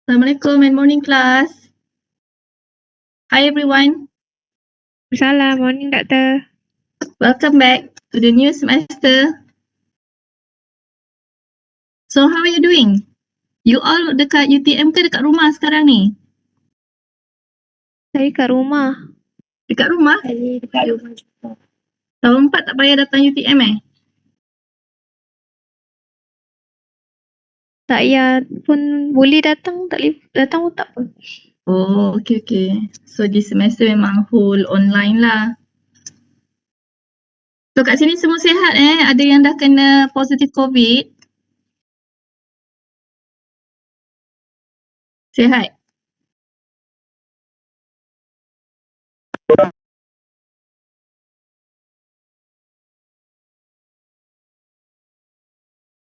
Assalamualaikum and morning class. Hi everyone. Salam, morning Doctor. Welcome back to the new semester. So how are you doing? You all dekat UTM ke dekat rumah sekarang ni? Saya kat rumah. Dekat rumah? Saya dekat rumah juga. Tahun 4 tak payah datang UTM Tak payah pun boleh datang, datang pun tak apa. Oh, okay. So this semester memang whole online lah. So kat sini semua sihat Ada yang dah kena positif COVID? Sihat?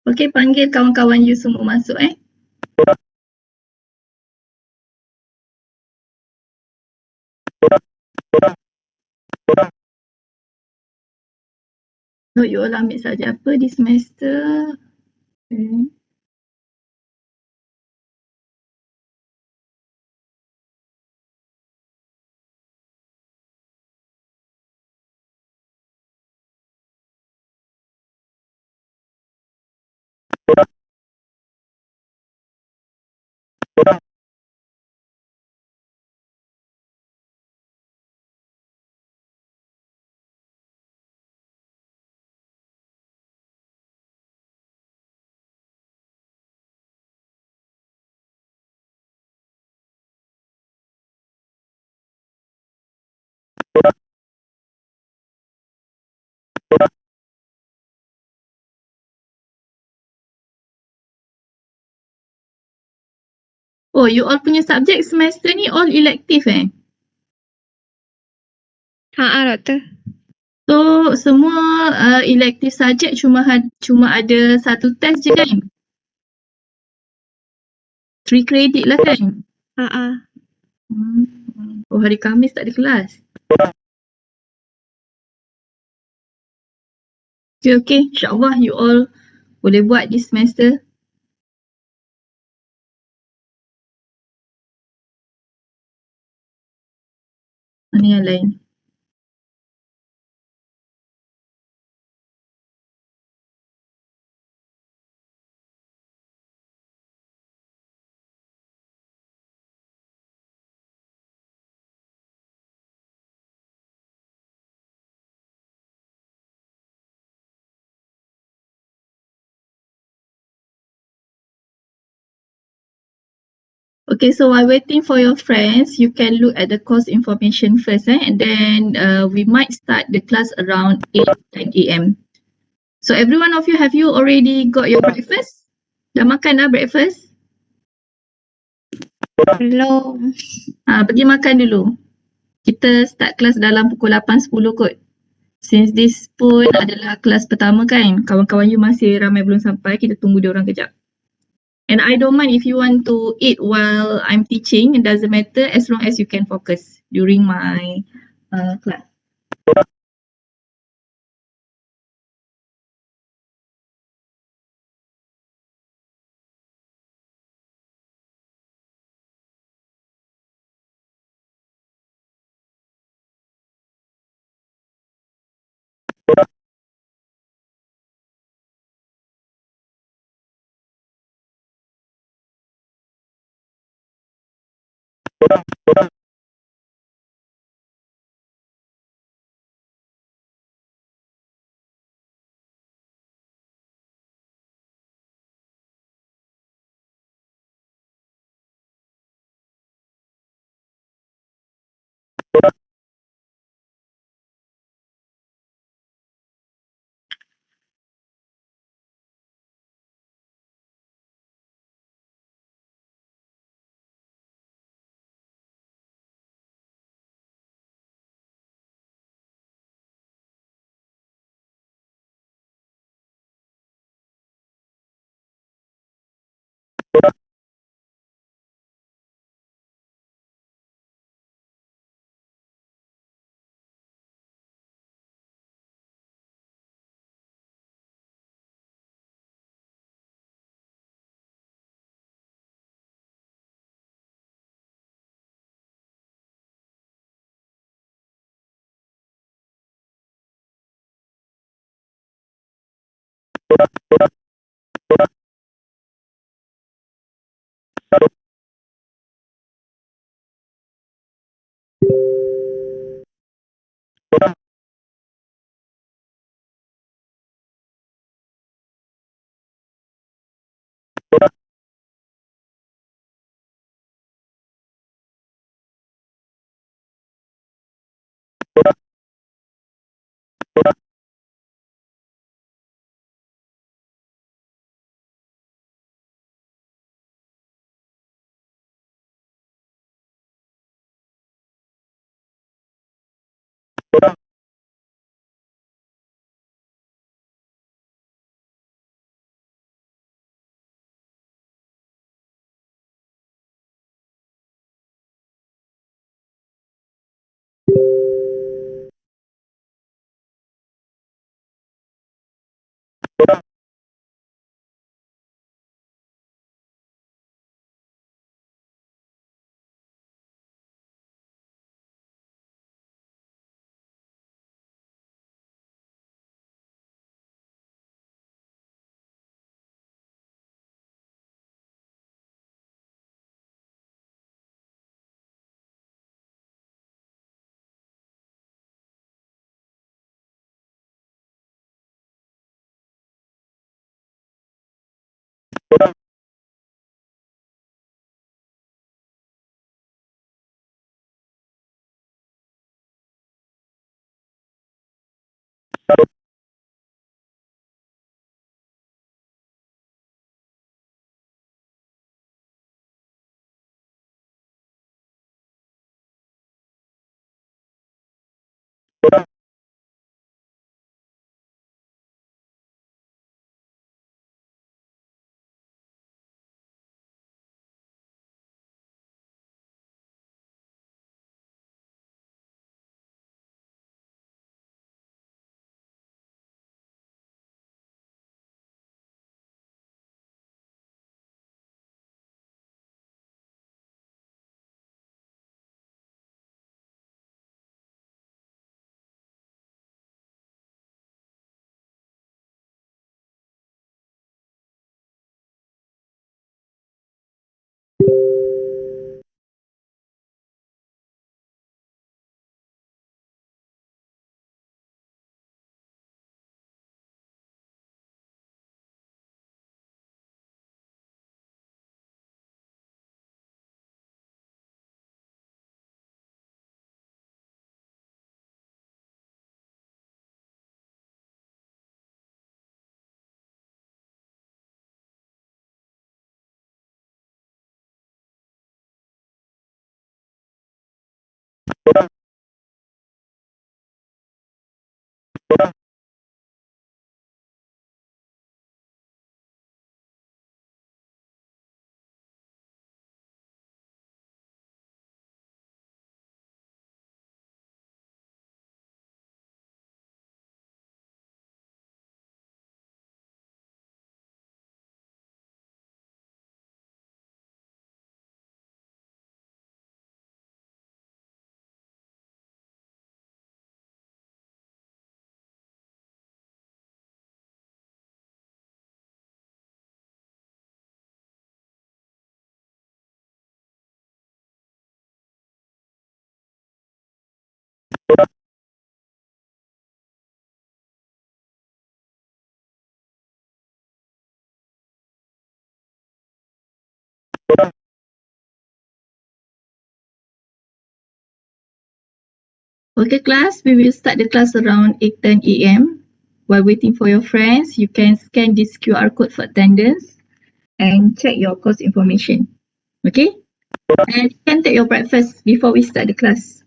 Okay, panggil kawan-kawan you semua masuk So you all ambil subjek apa di semester? Okay. Oh, you all punya subjek semester ni all elective Doktor. So semua elective subjek cuma ada satu test je kan? 3 credit lah kan? Oh, hari Khamis tak ada kelas. Okay. InsyaAllah you all boleh buat this semester. Mana yang lain? Okay, so while waiting for your friends, you can look at the course information first and then we might start the class around 8 a.m. So every one of you, have you already got your breakfast? Dah makan breakfast? Belum. Pergi makan dulu. Kita start kelas dalam pukul 8.10 kot. Since this pun adalah kelas pertama kan, kawan-kawan you masih ramai belum sampai, kita tunggu dia orang kejap. And I don't mind if you want to eat while I'm teaching. It doesn't matter as long as you can focus during my class. Okay, class, we will start the class around 8:10 a.m. While waiting for your friends, you can scan this QR code for attendance and check your course information. Okay? And you can take your breakfast before we start the class.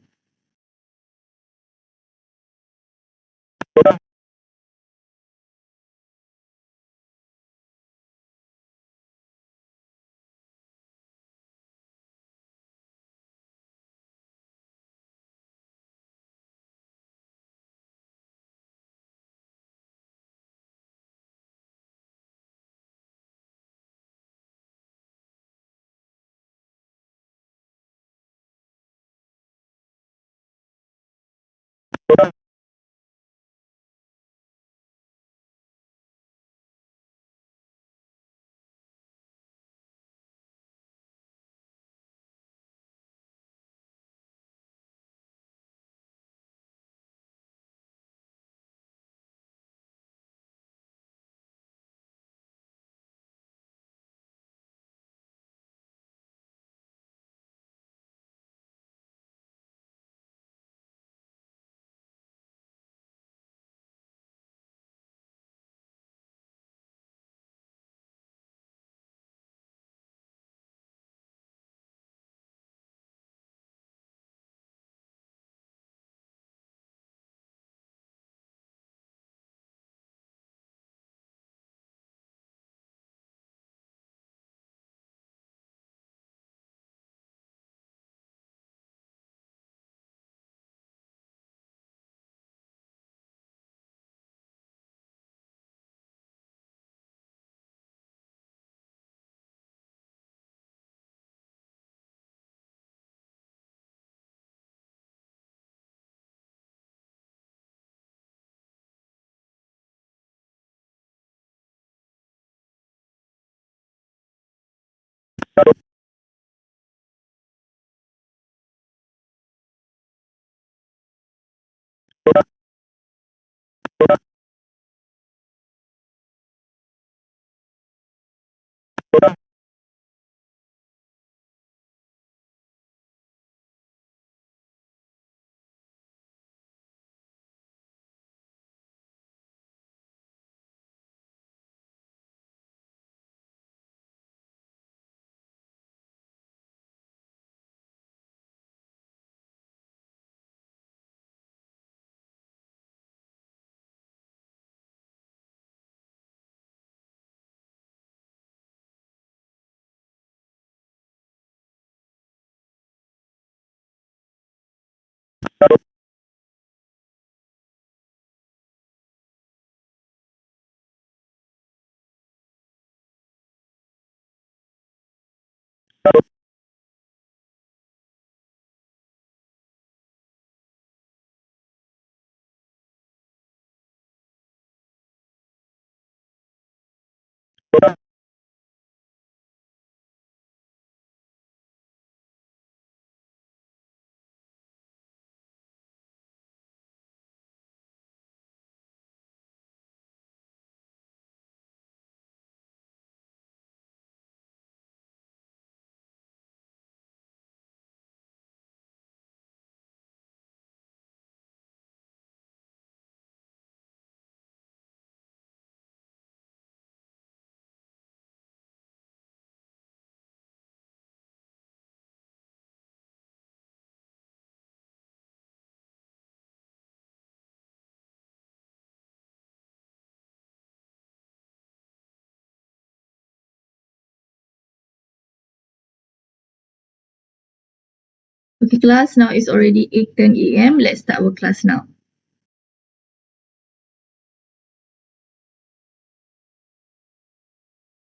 Okay, class, now it's already 8:10 a.m. Let's start our class now.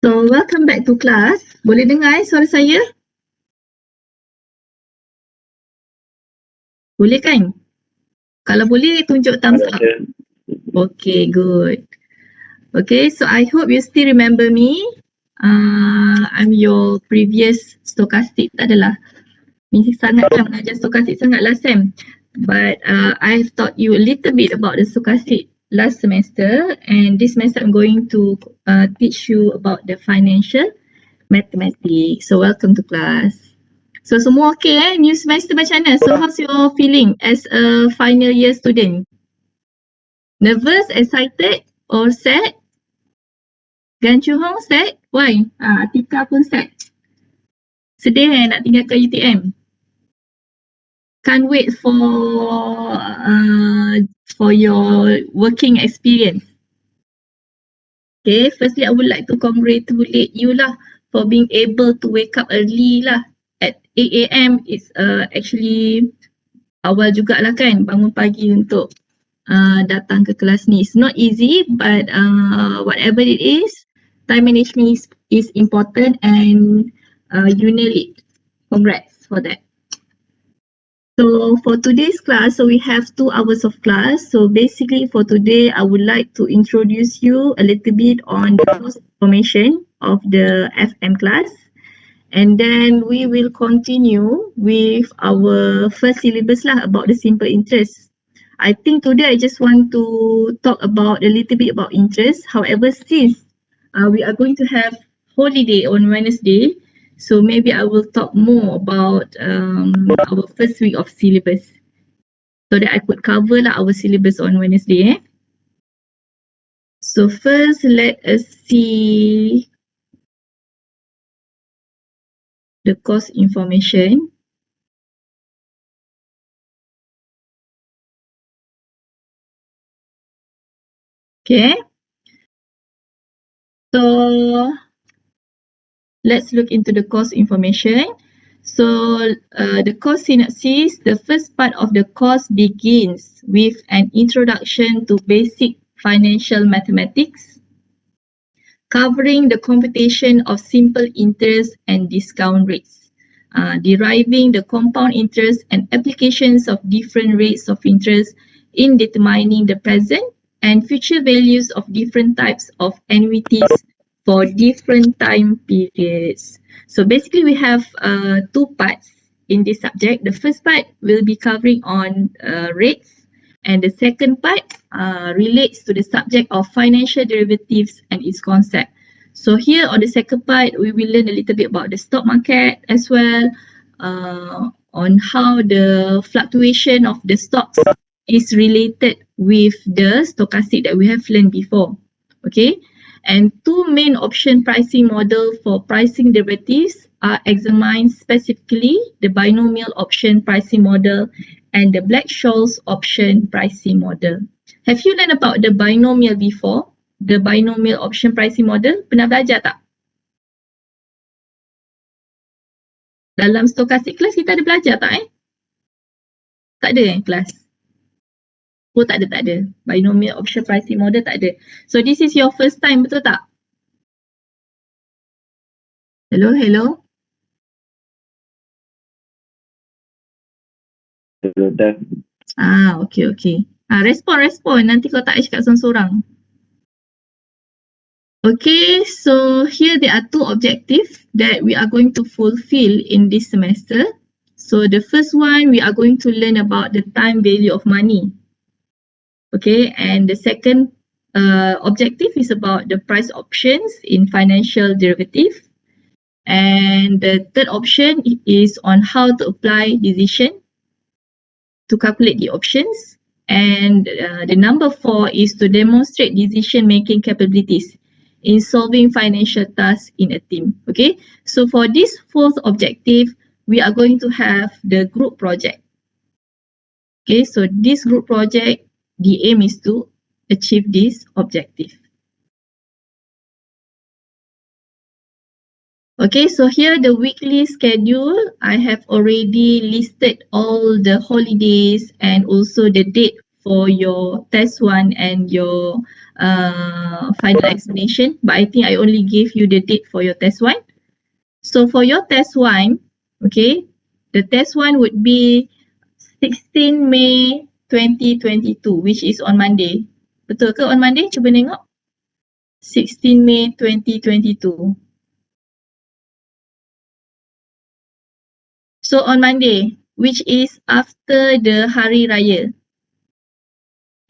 So, welcome back to class. Boleh dengar suara saya? Boleh kan? Kalau boleh, tunjuk thumbs up. Okay, good. Okay, so I hope you still remember me. I'm your previous stochastic. Tak adalah. Misi sangatlah mengajar stochastic sangat last time. But I've taught you a little bit about the stochastic last semester, and this semester I'm going to teach you about the financial mathematics. So welcome to class. So semua okay new semester macam mana? So how's your feeling as a final year student? Nervous, excited or sad? Gan Chu Hong sad? Why? Atika pun sad. Sedih nak tinggalkan UTM. Can't wait for your working experience. Okay, firstly I would like to congratulate you lah for being able to wake up early lah at 8 a.m. It's actually awal jugalah kan bangun pagi untuk datang ke kelas ni. It's not easy but whatever it is, time management is important and you nail it. Congrats for that. So for today's class, so we have 2 hours of class. So basically for today, I would like to introduce you a little bit on the course information of the FM class. And then we will continue with our first syllabus lah about the simple interest. I think today I just want to talk about a little bit about interest. However, since we are going to have holiday on Wednesday, so maybe I will talk more about our first week of syllabus so that I could cover lah our syllabus on Wednesday. So first, let us see the course information. Okay. So let's look into the course information. So the course synopsis, the first part of the course begins with an introduction to basic financial mathematics, covering the computation of simple interest and discount rates, deriving the compound interest and applications of different rates of interest in determining the present and future values of different types of annuities for different time periods. So basically we have 2 parts in this subject. The first part will be covering on rates, and the second part relates to the subject of financial derivatives and its concept. So here on the second part, we will learn a little bit about the stock market as well, on how the fluctuation of the stocks is related with the stochastic that we have learned before. Okay, and 2 main option pricing model for pricing derivatives are examined specifically: the binomial option pricing model and the Black-Scholes option pricing model. Have you learned about the binomial before? The binomial option pricing model? Pernah belajar tak? Dalam stochastic class kita ada belajar tak Tak ada kelas? Oh tak ada. Binomial option pricing model tak ada. So this is your first time, betul tak? Hello? Hello, dah. Okay. Respon. Nanti kau tak cakap seorang-seorang. Okay, so here there are 2 objectives that we are going to fulfill in this semester. So the first one, we are going to learn about the time value of money. Okay, and the second objective is about the price options in financial derivative. And the third option is on how to apply decision to calculate the options. And the number 4 is to demonstrate decision-making capabilities in solving financial tasks in a team. Okay, so for this 4th objective, we are going to have the group project. Okay, so this group project, the aim is to achieve this objective. Okay, so here the weekly schedule, I have already listed all the holidays and also the date for your test 1 and your final examination, but I think I only gave you the date for your test 1. So for your test 1, okay, the test 1 would be 16 May 2022, which is on Monday. Betul ke on Monday? Cuba tengok. 16 May 2022. So on Monday, which is after the Hari Raya.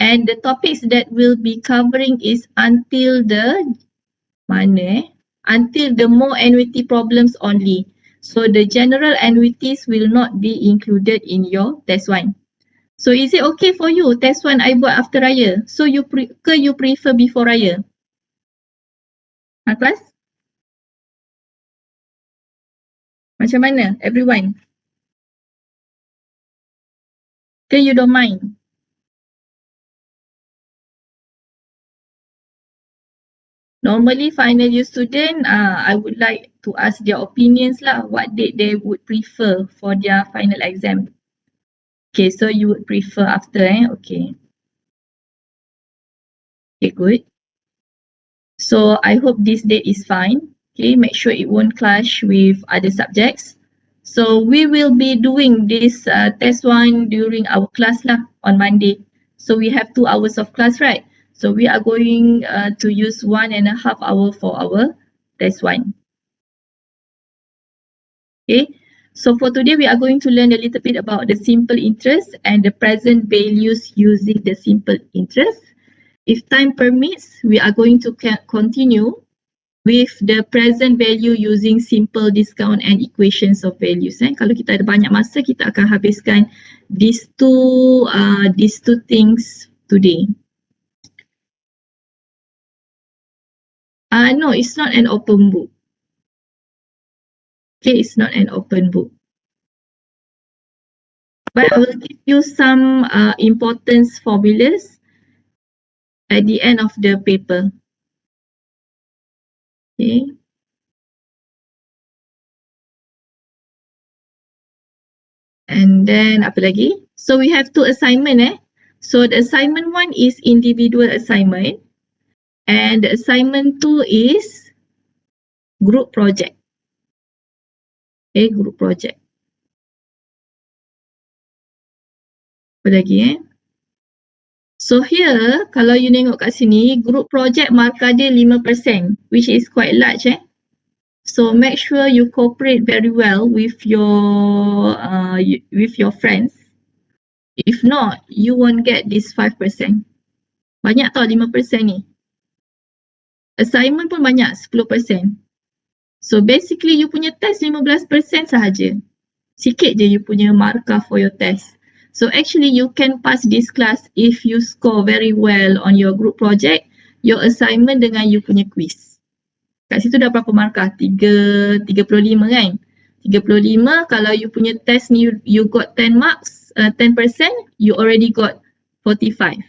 And the topics that we'll be covering is until the more annuity problems only. So the general annuities will not be included in your test 1. So is it okay for you test 1 I buat after raya? So you prefer before raya? Class? Macam mana everyone? Ke you don't mind? Normally final year student, I would like to ask their opinions lah, what date they would prefer for their final exam. Okay, so you would prefer after okay. Okay, good. So I hope this date is fine. Okay, make sure it won't clash with other subjects. So we will be doing this test 1 during our class lah on Monday. So we have 2 hours of class, right? So we are going to use 1.5 hours for our test 1. Okay, so for today we are going to learn a little bit about the simple interest and the present values using the simple interest. If time permits, we are going to continue with the present value using simple discount and equations of values. Kalau kita ada banyak masa, kita akan habiskan these two things today. No, it's not an open book. Okay, it's not an open book. But I will give you some importance formulas at the end of the paper. Okay. And then apa lagi? So we have 2 assignment. So the assignment 1 is individual assignment and the assignment 2 is group project. Okay, group project. Apa lagi So here, kalau you tengok kat sini, group project markah dia 5%, which is quite large So make sure you cooperate very well with your friends. If not, you won't get this 5%. Banyak tau 5% ni. Assignment pun banyak 10%. So basically you punya test 15% sahaja. Sikit je you punya markah for your test. So actually you can pass this class if you score very well on your group project, your assignment dengan you punya quiz. Kat situ dah berapa markah? 35 kan? 35 kalau you punya test ni you got 10 marks, 10%, you already got 45.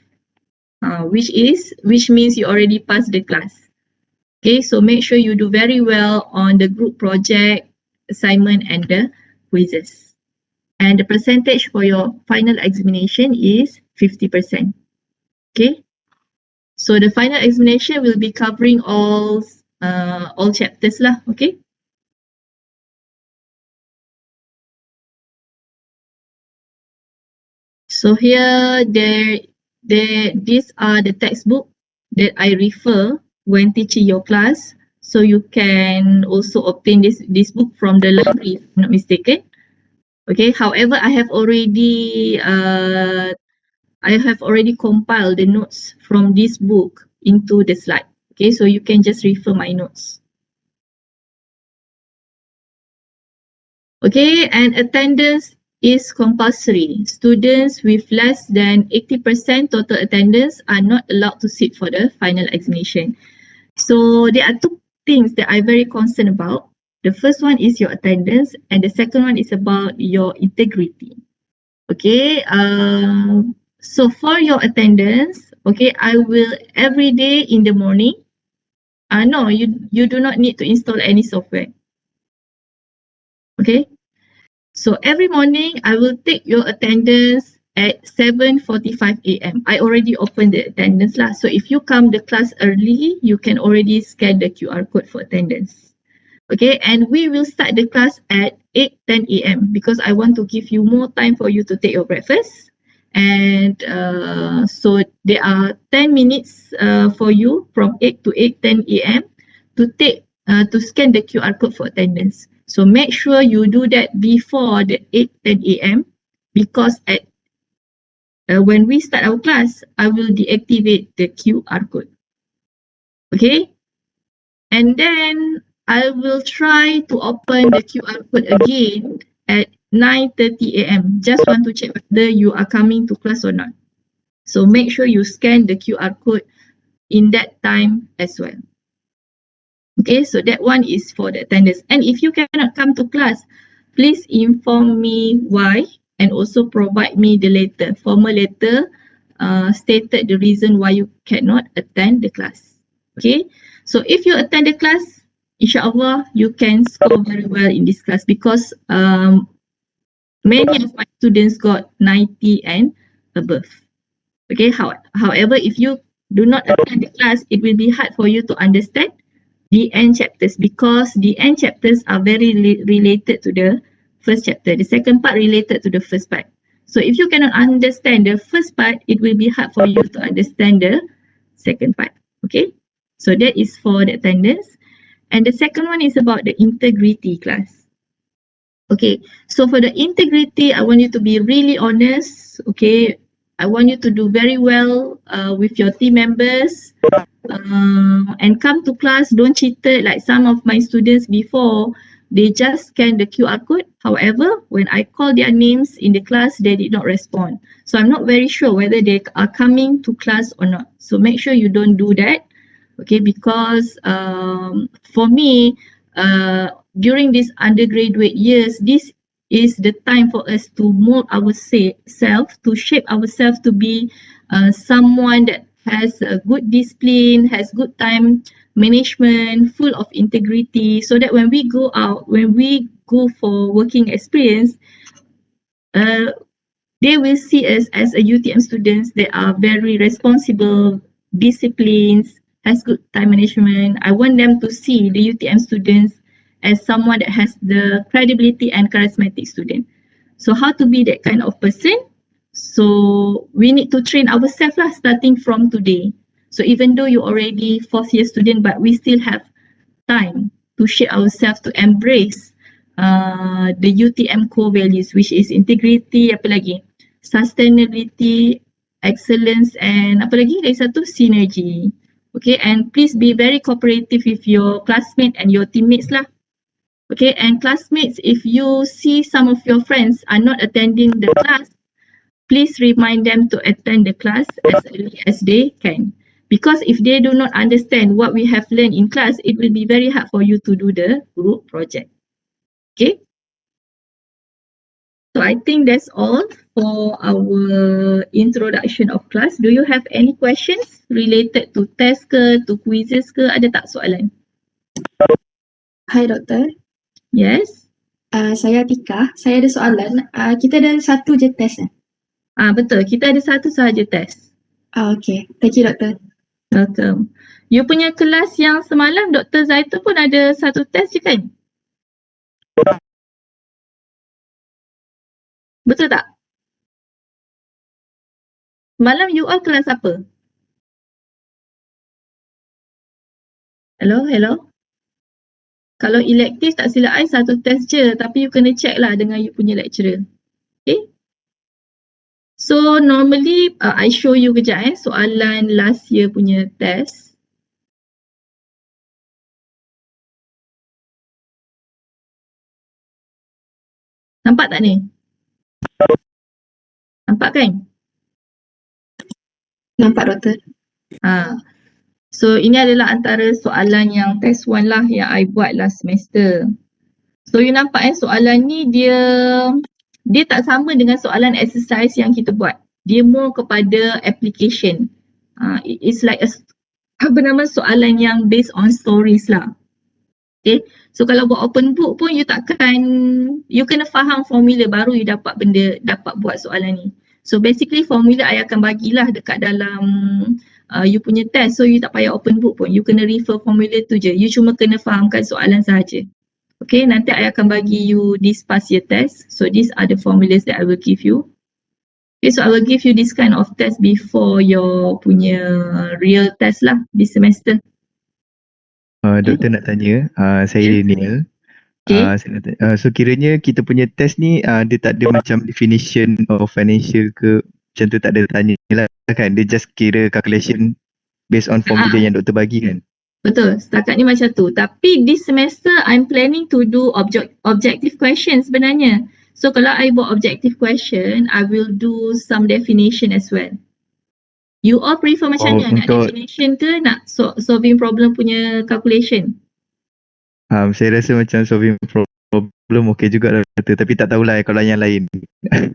Which means you already passed the class. Okay, so make sure you do very well on the group project, assignment and the quizzes. And the percentage for your final examination is 50%. Okay, so the final examination will be covering all chapters lah. Okay. So here these are the textbook that I refer when teaching your class. So you can also obtain this book from the library, if I'm not mistaken. Okay, however, I have already compiled the notes from this book into the slide. Okay, so you can just refer my notes. Okay, and attendance is compulsory. Students with less than 80% total attendance are not allowed to sit for the final examination. So there are 2 things that I'm very concerned about. The first one is your attendance and the second one is about your integrity. Okay, so for your attendance, okay, I will every day in the morning. No, you do not need to install any software. Okay, so every morning I will take your attendance at 7:45 a.m. I already opened the attendance lah. So if you come the class early, you can already scan the QR code for attendance. Okay, and we will start the class at 8:10 a.m. because I want to give you more time for you to take your breakfast. And so there are 10 minutes for you from 8 to 8:10 a.m. to scan the QR code for attendance. So make sure you do that before the 8:10 a.m. because when we start our class, I will deactivate the QR code. Okay, and then I will try to open the QR code again at 9:30 a.m. Just want to check whether you are coming to class or not. So make sure you scan the QR code in that time as well. Okay, so that one is for the attendance. And if you cannot come to class, please inform me why and also provide me the letter, formal letter stated the reason why you cannot attend the class. Okay, so if you attend the class, inshallah, you can score very well in this class because many of my students got 90 and above. Okay, however, if you do not attend the class, it will be hard for you to understand the end chapters because the end chapters are very related to the first chapter. The second part related to the first part. So if you cannot understand the first part, it will be hard for you to understand the second part. Okay, so that is for the attendance. And the second one is about the integrity class. Okay, so for the integrity, I want you to be really honest. Okay, I want you to do very well with your team members and come to class. Don't cheat it like some of my students before. They just scan the QR code. However, when I call their names in the class, they did not respond. So I'm not very sure whether they are coming to class or not. So make sure you don't do that. Okay, because for me, during these undergraduate years, this is the time for us to mold ourselves, to shape ourselves to be someone that has a good discipline, has good time management, full of integrity, so that when we go out, when we go for working experience, uh, they will see us as a UTM students that are very responsible, disciplined, has good time management. I want them to see the UTM students as someone that has the credibility and charismatic student. So how to be that kind of person? So we need to train ourselves lah, starting from today. So even though you're already fourth year student, but we still have time to shape ourselves to embrace the UTM core values, which is integrity, apa lagi? Sustainability, excellence, and apa lagi? Lagi satu, synergy. Okay, and please be very cooperative with your classmates and your teammates lah. Okay, and classmates, if you see some of your friends are not attending the class, please remind them to attend the class as early as they can. Because if they do not understand what we have learned in class, it will be very hard for you to do the group project. Okay. So I think that's all for our introduction of class. Do you have any questions related to test ke, to quizzes ke? Ada tak soalan? Hai doktor, Yes. saya Atika. Saya ada soalan. Kita ada satu je test eh? Betul. Kita ada satu sahaja test. Okay. Thank you doktor. Welcome. You punya kelas yang semalam Dr. Zaitun pun ada satu test je kan? Betul tak? Malam you all kelas apa? Hello, hello. Kalau elektif tak silap I satu test je, tapi you kena check lah dengan you punya lecturer. Okay? So normally I show you kejap soalan last year punya test. Nampak tak ni? Nampak kan? Nampak doktor. So ini adalah antara soalan yang test 1 lah yang I buat last semester. So you nampak soalan ni dia tak sama dengan soalan exercise yang kita buat. Dia more kepada application. It's like soalan yang based on stories lah. Okay. So kalau buat open book pun you kena faham formula baru you dapat buat soalan ni. So basically formula I akan bagilah dekat dalam you punya test. So you tak payah open book pun. You kena refer formula tu je. You cuma kena fahamkan soalan sahaja. Okay, nanti I akan bagi you this past year test. So these are the formulas that I will give you. Okay, so I will give you this kind of test before your punya real test lah this semester. Doktor nak tanya, saya Daniel. Okay. So kiranya kita punya test ni dia tak ada macam definition of financial ke, macam tu tak ada tanya lah kan, dia just kira calculation based on formula yang doktor bagi kan? Betul, setakat ni macam tu. Tapi this semester I'm planning to do objective question sebenarnya. So kalau I buat objective question, I will do some definition as well. You all prefer macam mana? Nak untuk definition ke nak solving problem punya calculation? saya rasa macam solving problem okey juga lah doktor, tapi tak tahulah kalau yang lain.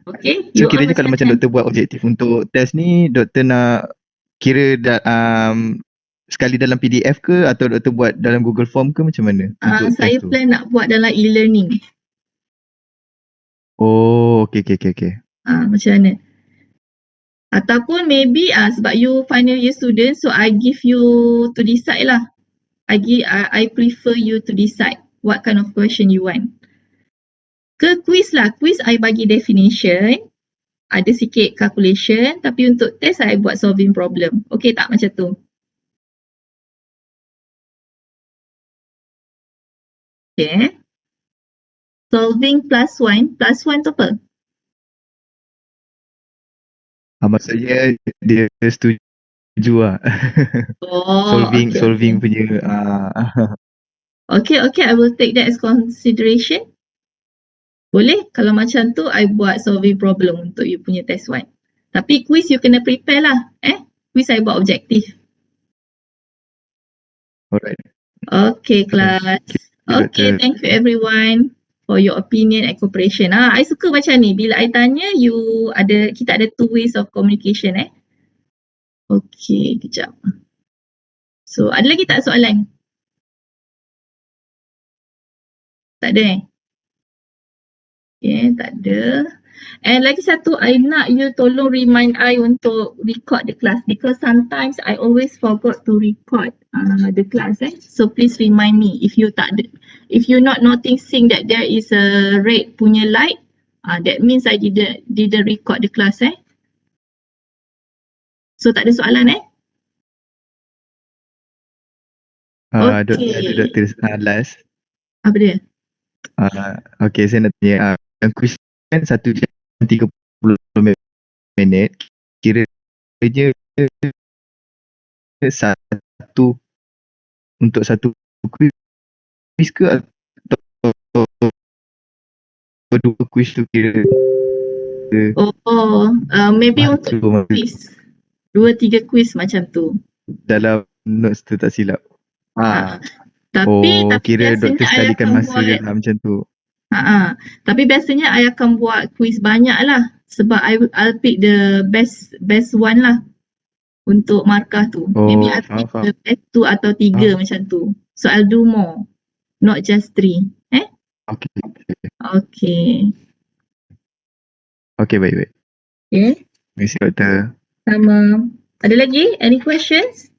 Okay, So you all kiranya kalau macam doktor buat objektif untuk test ni, doktor nak kira sekali dalam PDF ke atau doktor buat dalam Google Form ke macam mana untuk saya test tu? plan nak buat dalam e-learning. Oh, okey. Macam mana? Ataupun maybe sebab you final year student, so I give you to decide lah. I prefer you to decide what kind of question you want. Ke quiz lah. Quiz I bagi definition, ada sikit calculation, tapi untuk test I buat solving problem. Okay tak macam tu? Okay. Solving plus one tu apa? Maksudnya dia setuju lah. Oh, solving punya Okay, I will take that as consideration. Boleh? Kalau macam tu, I buat solving problem untuk you punya test one. Tapi quiz you kena prepare lah. Quiz I buat objektif. alright. Okay, class. Okay, thank you everyone for your opinion and cooperation. I suka macam ni. Bila I tanya, kita ada two ways of communication. Okay, kejap. So, ada lagi tak soalan? Tak ada Okay, tak ada. And lagi satu, I nak you tolong remind I untuk record the class because sometimes I always forgot to record the class. So please remind me if you not noticing that there is a red punya light, that means I didn't record the class. So tak ada soalan Okay. Doktor last. Apa dia? Okay, saya nak tanya. Yang quiz kan 1 jam 30 minit. Kiranya satu untuk satu quiz ke atau dua quiz tu kira Maybe untuk quiz. 2-3 quiz macam tu. dalam notes tu tak silap. Tapi kira doktor biasanya I sekalikan akan masa je lah macam tu. Tapi biasanya I akan buat quiz banyak lah sebab I'll pick the best one lah untuk markah tu. Maybe I'll pick the best 2 atau 3 macam tu. So I'll do more, not just 3. Okay. Okay, baik. Okay. Terima kasih doktor. Sama. Ada lagi? Any questions?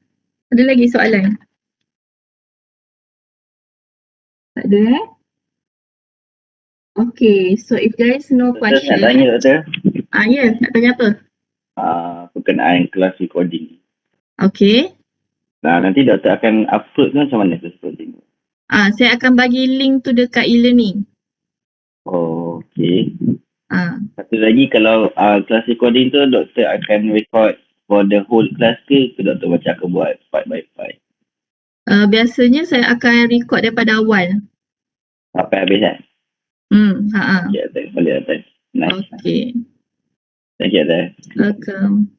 Ada lagi soalan? Tak ada Okay, so if there is no question. Nak tanya doktor. Nak tanya apa? Berkenaan kelas recording. Okay. Nanti doktor akan upload ke macam mana kelas recording? Saya akan bagi link tu dekat e-learning. Oh, okay. Satu lagi, kalau kelas recording tu doktor akan record for the whole class ke doktor macam akan buat part by part? Biasanya saya akan record daripada awal. Sampai habis kan? Ya, boleh doktor. Nice. Okay. Thank you doktor. Welcome.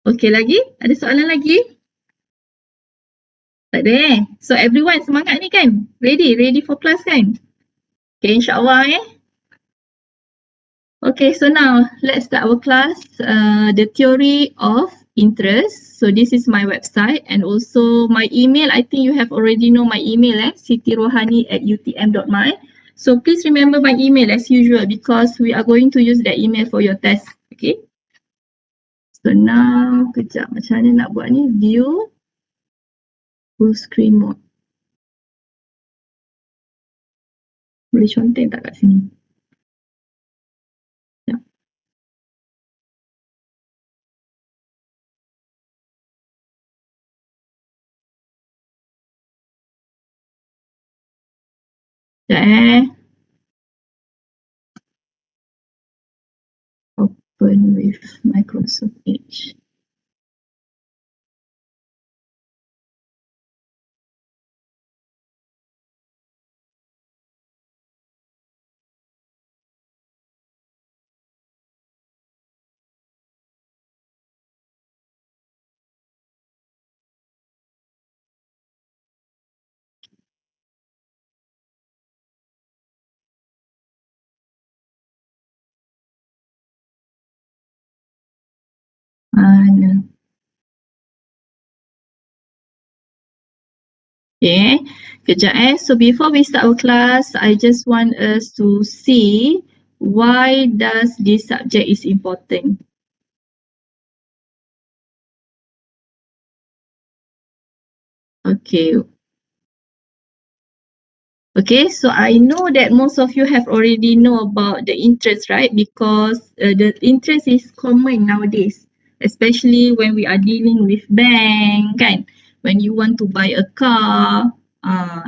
Okay, lagi? Ada soalan lagi? Tak ada So everyone semangat ni kan? Ready for class kan? Okay, insyaAllah Okay, so now let's start our class. The theory of interest. So this is my website and also my email. I think you have already know my email sitirohani@utm.my. So please remember my email as usual because we are going to use that email for your test. Okay. So now, kejap macam mana nak buat ni? View. Full screen mode. Boleh conteng tak kat sini? Open with Microsoft Edge. Mana? Okay, kejap. So before we start our class, I just want us to see why does this subject is important. Okay. Okay, so I know that most of you have already know about the interest, right? Because the interest is common nowadays, especially when we are dealing with bank, kan? When you want to buy a car,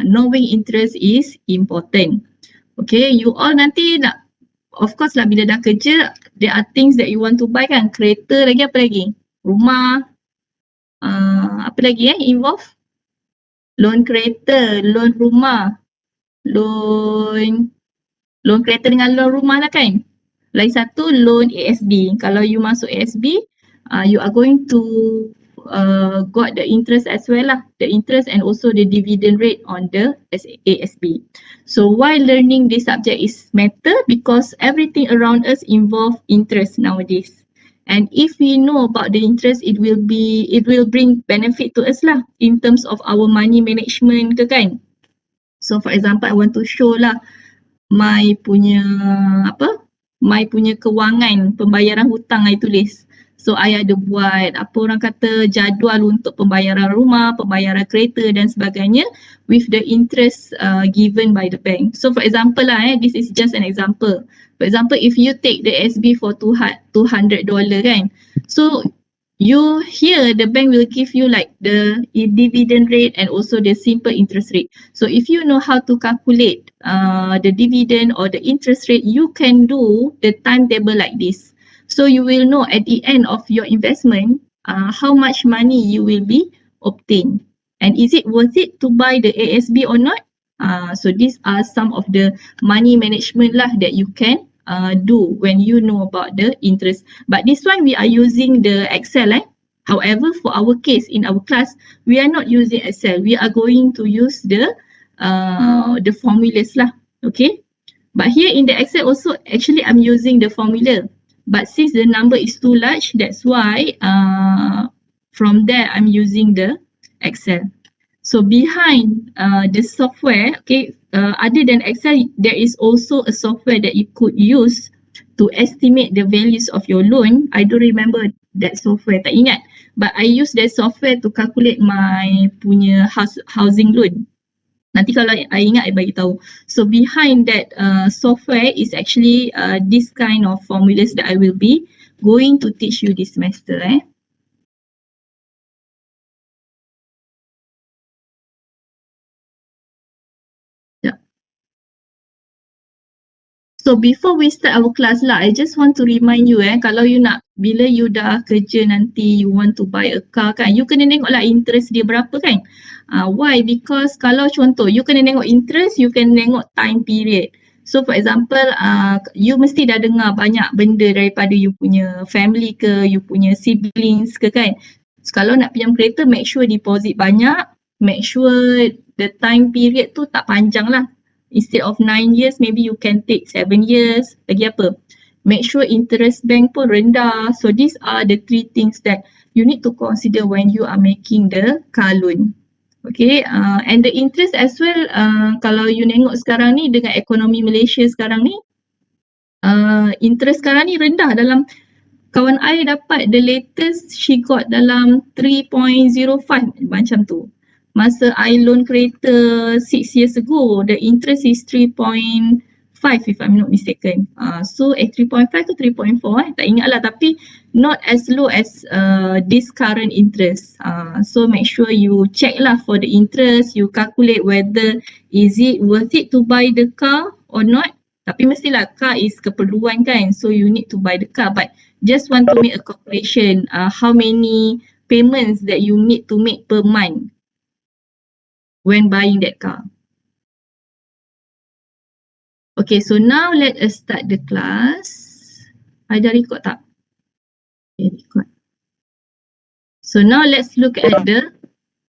knowing interest is important. Okay, you all nanti nak, of course lah bila dah kerja, there are things that you want to buy kan? Kereta lagi, apa lagi? Rumah, apa lagi involve? Loan kereta, loan rumah, loan kereta dengan loan rumah lah kan. Lagi satu loan ASB. Kalau you masuk ASB, you are going to got the interest as well lah. The interest and also the dividend rate on the ASB. So why learning this subject is matter? Because everything around us involve interest nowadays. And if we know about the interest, it will bring benefit to us lah in terms of our money management ke kan. So for example, I want to show lah my punya kewangan pembayaran hutang I tulis. So I ada buat apa orang kata jadual untuk pembayaran rumah, pembayaran kereta dan sebagainya with the interest given by the bank. So for example lah this is just an example. For example, if you take the SB for $200 kan. So you here the bank will give you like the dividend rate and also the simple interest rate. So if you know how to calculate the dividend or the interest rate, you can do the timetable like this. So you will know at the end of your investment how much money you will be obtained, and is it worth it to buy the ASB or not. So these are some of the money management lah that you can do when you know about the interest. But this one we are using the Excel. However, for our case in our class, we are not using Excel. We are going to use the formulas lah. Okay. But here in the Excel also, actually I'm using the formula. But since the number is too large, that's why from there I'm using the Excel. So behind the software, okay, other than Excel, there is also a software that you could use to estimate the values of your loan. I don't remember that software, tak ingat. But I use that software to calculate my punya housing loan. Nanti kalau I ingat, I bagi tahu. So behind that software is actually this kind of formulas that I will be going to teach you this semester. So before we start our class lah, I just want to remind you kalau you nak, bila you dah kerja nanti, you want to buy a car kan, you kena tengok lah interest dia berapa kan. Why? Because kalau contoh, you kena tengok interest, you kena tengok time period. So for example, you mesti dah dengar banyak benda daripada you punya family ke, you punya siblings ke kan. So kalau nak pinjam kereta, make sure deposit banyak, make sure the time period tu tak panjang lah. Instead of 9 years, maybe you can take 7 years. Lagi apa? Make sure interest bank pun rendah. So these are the 3 things that you need to consider when you are making the car loan. Okay, and the interest as well, kalau you tengok sekarang ni dengan ekonomi Malaysia sekarang ni, interest sekarang ni rendah. Dalam kawan I dapat the latest, she got dalam 3.05 macam tu. Masa I loan kereta 6 years ago, the interest is 3.5 if I'm not mistaken. So 3.5 to 3.4 tak ingat lah, tapi not as low as this current interest. So make sure you check lah for the interest, you calculate whether is it worth it to buy the car or not. Tapi mestilah car is keperluan kan, so you need to buy the car. But just want to make a calculation, how many payments that you need to make per month when buying that car. Okay, so now let us start the class. Ada record tak? Okay, record. So now let's look at the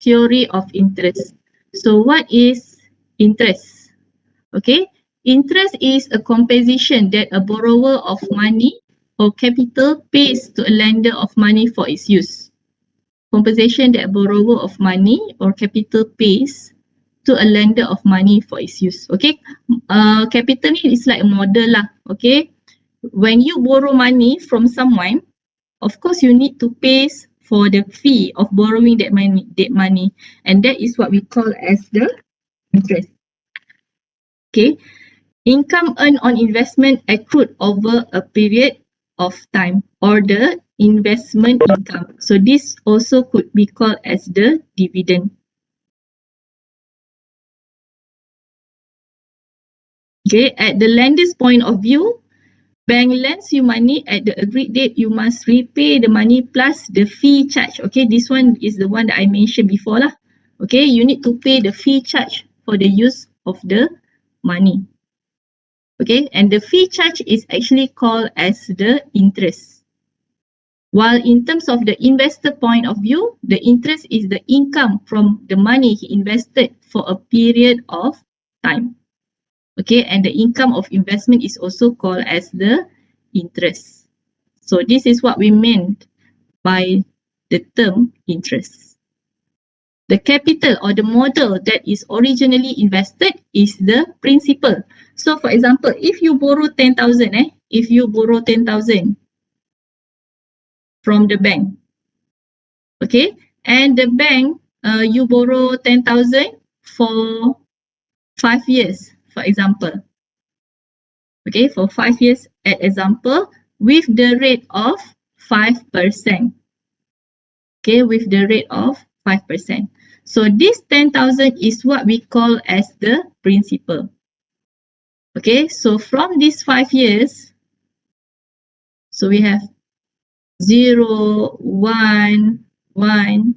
theory of interest. So what is interest? Okay, interest is a composition that a borrower of money or capital pays to a lender of money for its use. Compensation that a borrower of money or capital pays to a lender of money for its use. Okay, capital ni is like a model lah. Okay, when you borrow money from someone, of course you need to pay for the fee of borrowing that money, and that is what we call as the interest. Okay, income earned on investment accrued over a period of time, or the investment income. So this also could be called as the dividend. Okay, at the lender's point of view, bank lends you money at the agreed date, you must repay the money plus the fee charge. Okay, this one is the one that I mentioned before lah. Okay, you need to pay the fee charge for the use of the money. Okay, and the fee charge is actually called as the interest. While in terms of the investor point of view, the interest is the income from the money he invested for a period of time. Okay, and the income of investment is also called as the interest. So this is what we meant by the term interest. The capital or the model that is originally invested is the principal. So for example, if you borrow 10,000, if you borrow 10,000 from the bank, okay, and the bank, you borrow 10,000 for 5 years, for example. Okay, for 5 years, at example, with the rate of 5%. Okay, with the rate of 5%. So this 10,000 is what we call as the principal. Okay, so from these 5 years, so we have 0, 1, 1,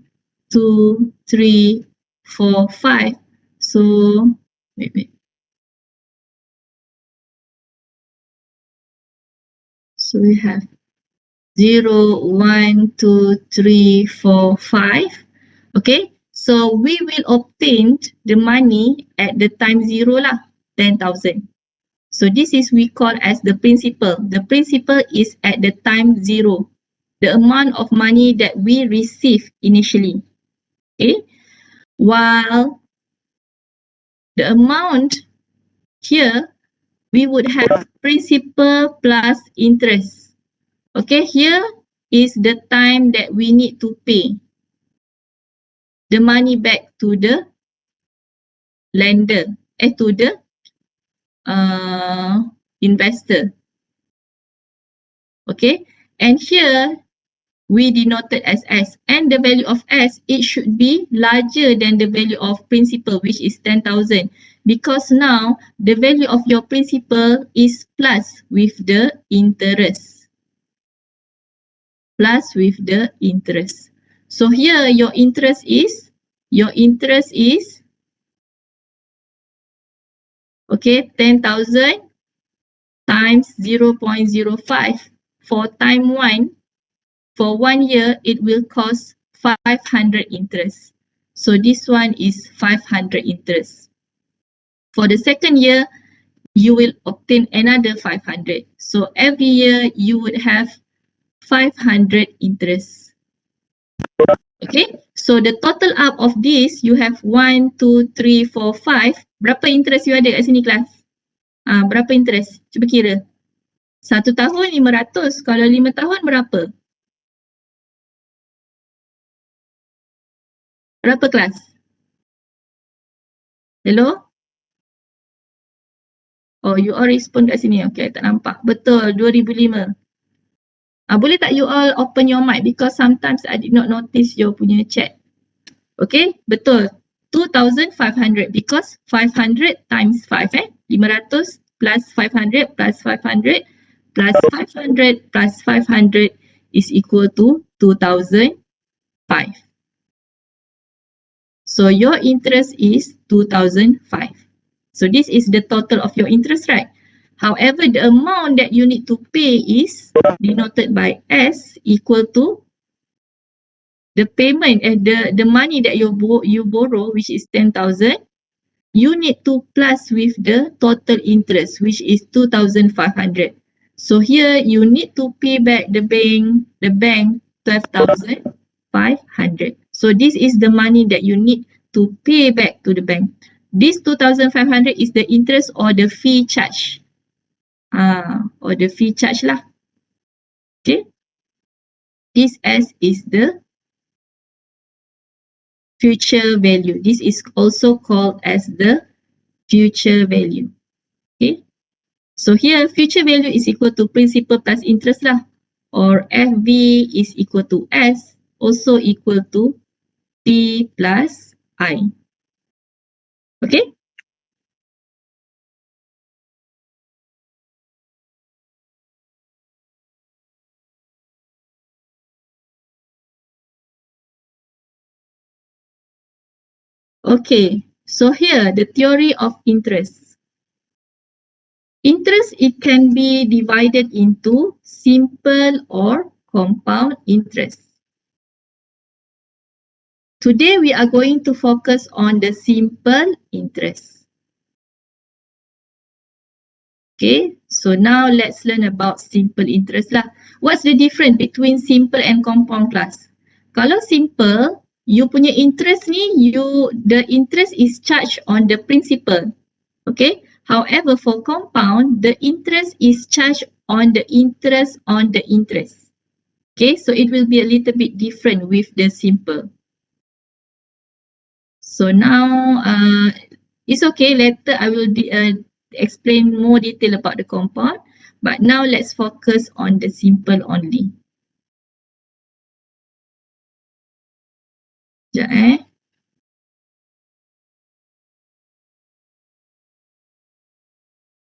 2, 3, 4, 5. So, wait. So we have 0, 1, 2, 3, 4, 5. Okay, so we will obtain the money at the time 0 lah, 10,000. So this is we call as the principal. The principal is at the time 0, the amount of money that we receive initially. Okay, while the amount here, we would have principal plus interest. Okay, here is the time that we need to pay the money back to the lender, to the investor. Okay, and here we denoted as S, and the value of S, it should be larger than the value of principal, which is 10,000, because now the value of your principal is plus with the interest. Plus with the interest. So here your interest is okay, 10,000 times 0.05 for time 1. For 1 year, it will cost 500 interest. So this one is 500 interest. For the second year, you will obtain another 500. So every year you would have 500 interest. Okay, so the total up of this, you have 1, 2, 3, 4, 5. Berapa interest you ada kat sini kelas? Berapa interest? Cuba kira. 1 tahun 500. Kalau 5 tahun berapa? Berapa kelas? Hello? Oh, you all respond kat sini. Okay, tak nampak. Betul, 2005. Boleh tak you all open your mic, because sometimes I did not notice your punya chat. Okay, betul. 2,500, because 500 times 5, 500 plus 500 plus 500 plus 500 plus 500 is equal to 2,005. So your interest is 2,005. So this is the total of your interest, right? However, the amount that you need to pay is denoted by S, equal to the payment, the money that you borrow, which is 10,000. You need to plus with the total interest, which is 2,500. So here you need to pay back the bank 12,500. So this is the money that you need to pay back to the bank. This 2,500 is the interest or the fee charge. Or the fee charge lah. Okay. This S is the future value. This is also called as the future value. Okay. So here future value is equal to principal plus interest lah. Or FV is equal to S, also equal to P plus I. Okay. Okay, so here the theory of interest. Interest, it can be divided into simple or compound interest. Today we are going to focus on the simple interest. Okay, so now let's learn about simple interest lah. What's the difference between simple and compound class? Kalau simple, you punya interest ni, the interest is charged on the principal. Okay. However, for compound, the interest is charged on the interest on the interest. Okay, so it will be a little bit different with the simple. So now, it's okay. Later I will explain more detail about the compound. But now let's focus on the simple only. Sekejap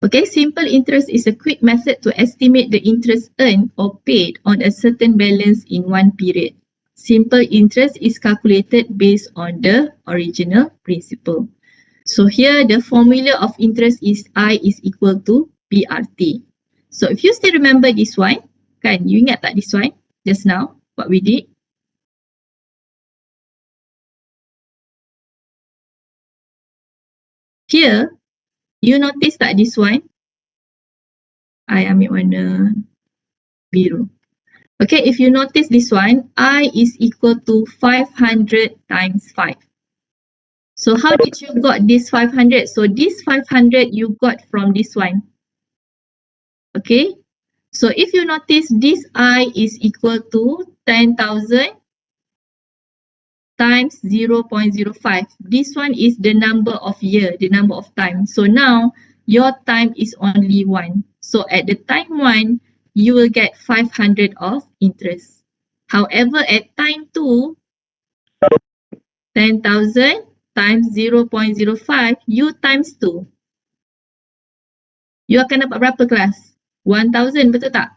Okay, simple interest is a quick method to estimate the interest earned or paid on a certain balance in one period. Simple interest is calculated based on the original principle. So here the formula of interest is I is equal to PRT. So if you still remember this one, kan, you ingat tak this one just now, what we did? Here, you notice tak this one? I ambil warna biru. Okay, if you notice this one, I is equal to 500 times 5. So how did you got this 500? So this 500 you got from this one. Okay, so if you notice this I is equal to 10,000 times 0.05. This one is the number of year, the number of time. So now your time is only 1. So at the time 1, you will get 500 of interest. However, at time 2, 10,000 times 0.05, you times 2. You akan dapat berapa kelas? 1,000, betul tak?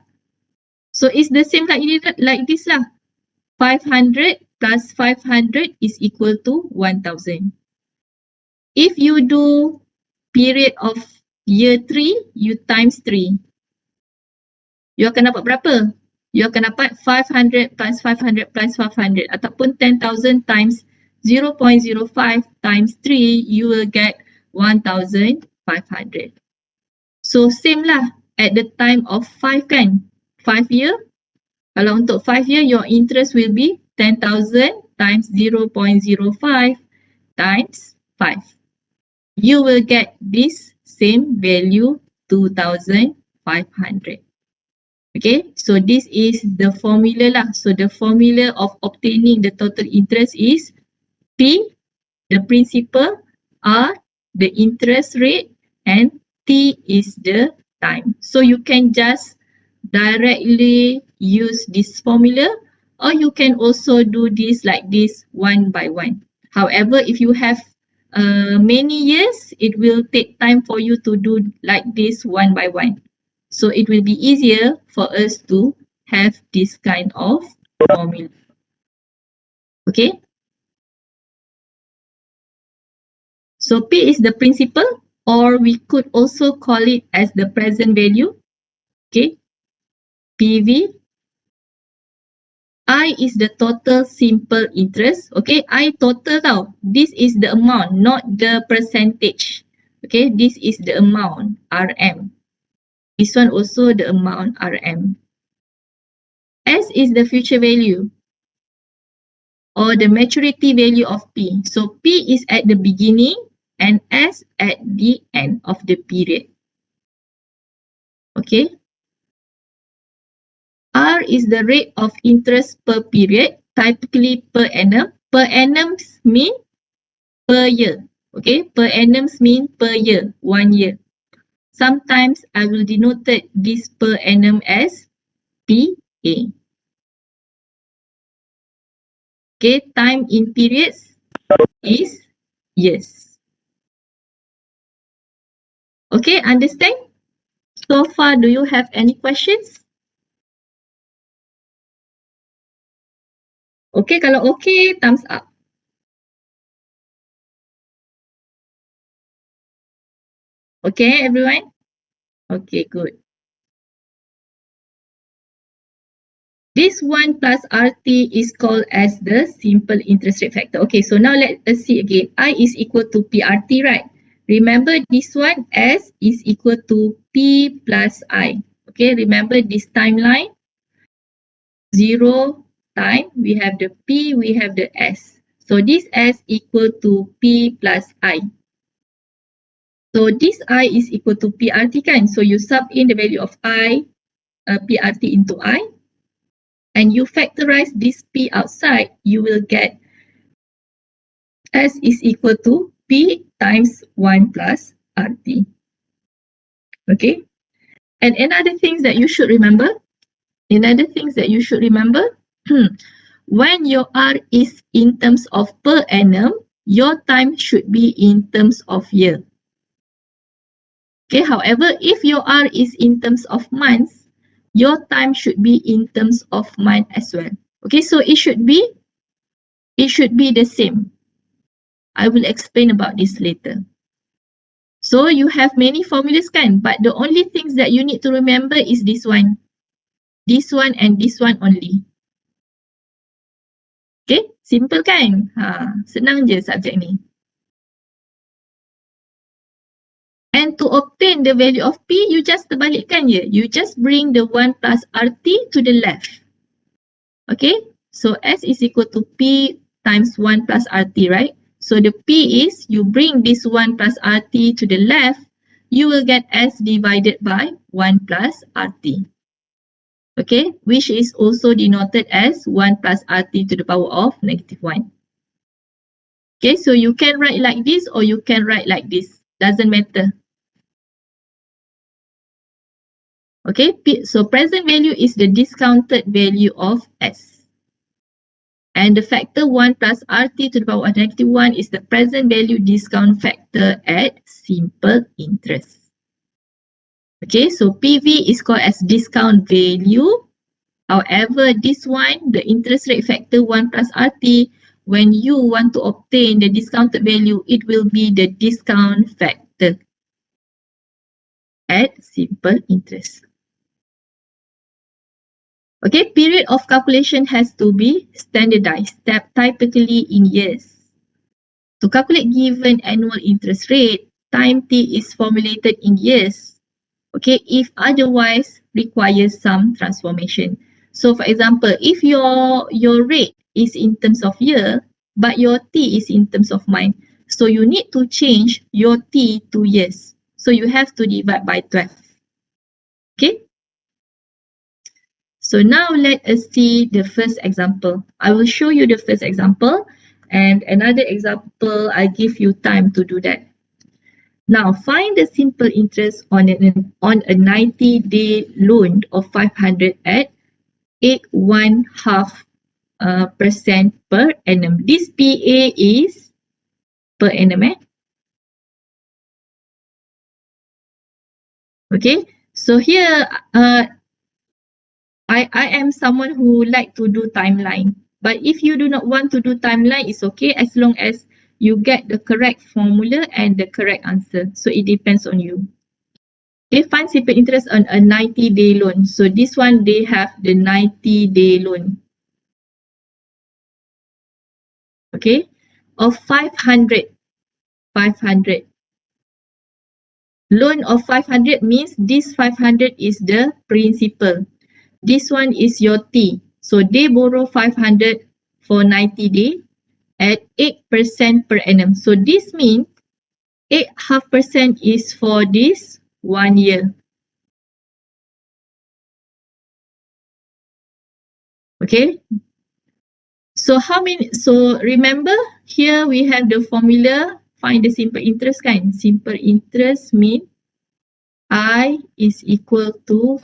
So it's the same like this lah. 500 plus 500 is equal to 1,000. If you do period of year 3, you times 3. You akan dapat berapa? You akan dapat 500 plus 500 plus 500 ataupun 10,000 times 0.05 times 3, you will get 1,500. So same lah at the time of 5 kan? 5 year. Kalau untuk 5 year, your interest will be 10,000 times 0.05 times 5. You will get this same value 2,500. Okay, so this is the formula lah. So the formula of obtaining the total interest is P, the principal, R, the interest rate, and T is the time. So you can just directly use this formula, or you can also do this like this one by one. However, if you have many years, it will take time for you to do like this one by one. So it will be easier for us to have this kind of formula. Okay. So P is the principal, or we could also call it as the present value. Okay. PV. I is the total simple interest. Okay, I total tau. This is the amount, not the percentage. Okay, this is the amount, RM. This one also the amount RM. S is the future value or the maturity value of P. So P is at the beginning and S at the end of the period. Okay. R is the rate of interest per period, typically per annum. Per annum mean per year. Okay, per annum mean per year, 1 year. Sometimes I will denote this per annum as PA. Okay, time in periods is years. Okay, understand? So far, do you have any questions? Okay, kalau okay, thumbs up. Okay, everyone? Okay, good. This 1 plus RT is called as the simple interest rate factor. Okay, so now let us see again. I is equal to PRT, right? Remember this one, S is equal to P plus I. Okay, remember this timeline. 0 time, we have the P, we have the S. So this S equal to P plus I. So this I is equal to PRT kan? So you sub in the value of I, PRT into I. And you factorize this P outside, you will get S is equal to P times 1 plus RT. Okay. And another thing that you should remember, when your R is in terms of per annum, your time should be in terms of year. Okay, however, if your R is in terms of months, your time should be in terms of month as well. Okay, so it should be the same. I will explain about this later. So you have many formulas kan, but the only things that you need to remember is this one and this one only. Okay, simple kan? Senang je subjek ni. And to obtain the value of P, you just terbalikkan je. You just bring the 1 plus RT to the left. Okay, so S is equal to P times 1 plus RT, right? So the P is, you bring this 1 plus RT to the left, you will get S divided by 1 plus RT. Okay, which is also denoted as 1 plus RT to the power of -1. Okay, so you can write like this or you can write like this. Doesn't matter. Okay, so present value is the discounted value of S. And the factor 1 plus RT to the power of -1 is the present value discount factor at simple interest. Okay, so PV is called as discount value. However, this one, the interest rate factor 1 plus RT, when you want to obtain the discounted value, it will be the discount factor at simple interest. Okay, period of calculation has to be standardized, typically in years. To calculate given annual interest rate, time T is formulated in years. Okay, if otherwise requires some transformation. So for example, if your rate is in terms of year, but your T is in terms of month, so you need to change your T to years. So you have to divide by 12. Okay. So now let us see the first example. I will show you the first example and another example, I give you time to do that. Now find the simple interest on a 90-day loan of 500 at 8.5% per annum. This PA is per annum. Okay, so here I am someone who like to do timeline. But if you do not want to do timeline, it's okay as long as you get the correct formula and the correct answer. So it depends on you. Okay, find simple interest on a 90-day loan. So this one, they have the 90-day loan. Okay, of 500. Loan of 500 means this 500 is the principal. This one is your T. So they borrow 500 for 90 days at 8% per annum. So this means 8.5% is for this 1 year. Okay. So remember here we have the formula, find the simple interest kan. Simple interest mean I is equal to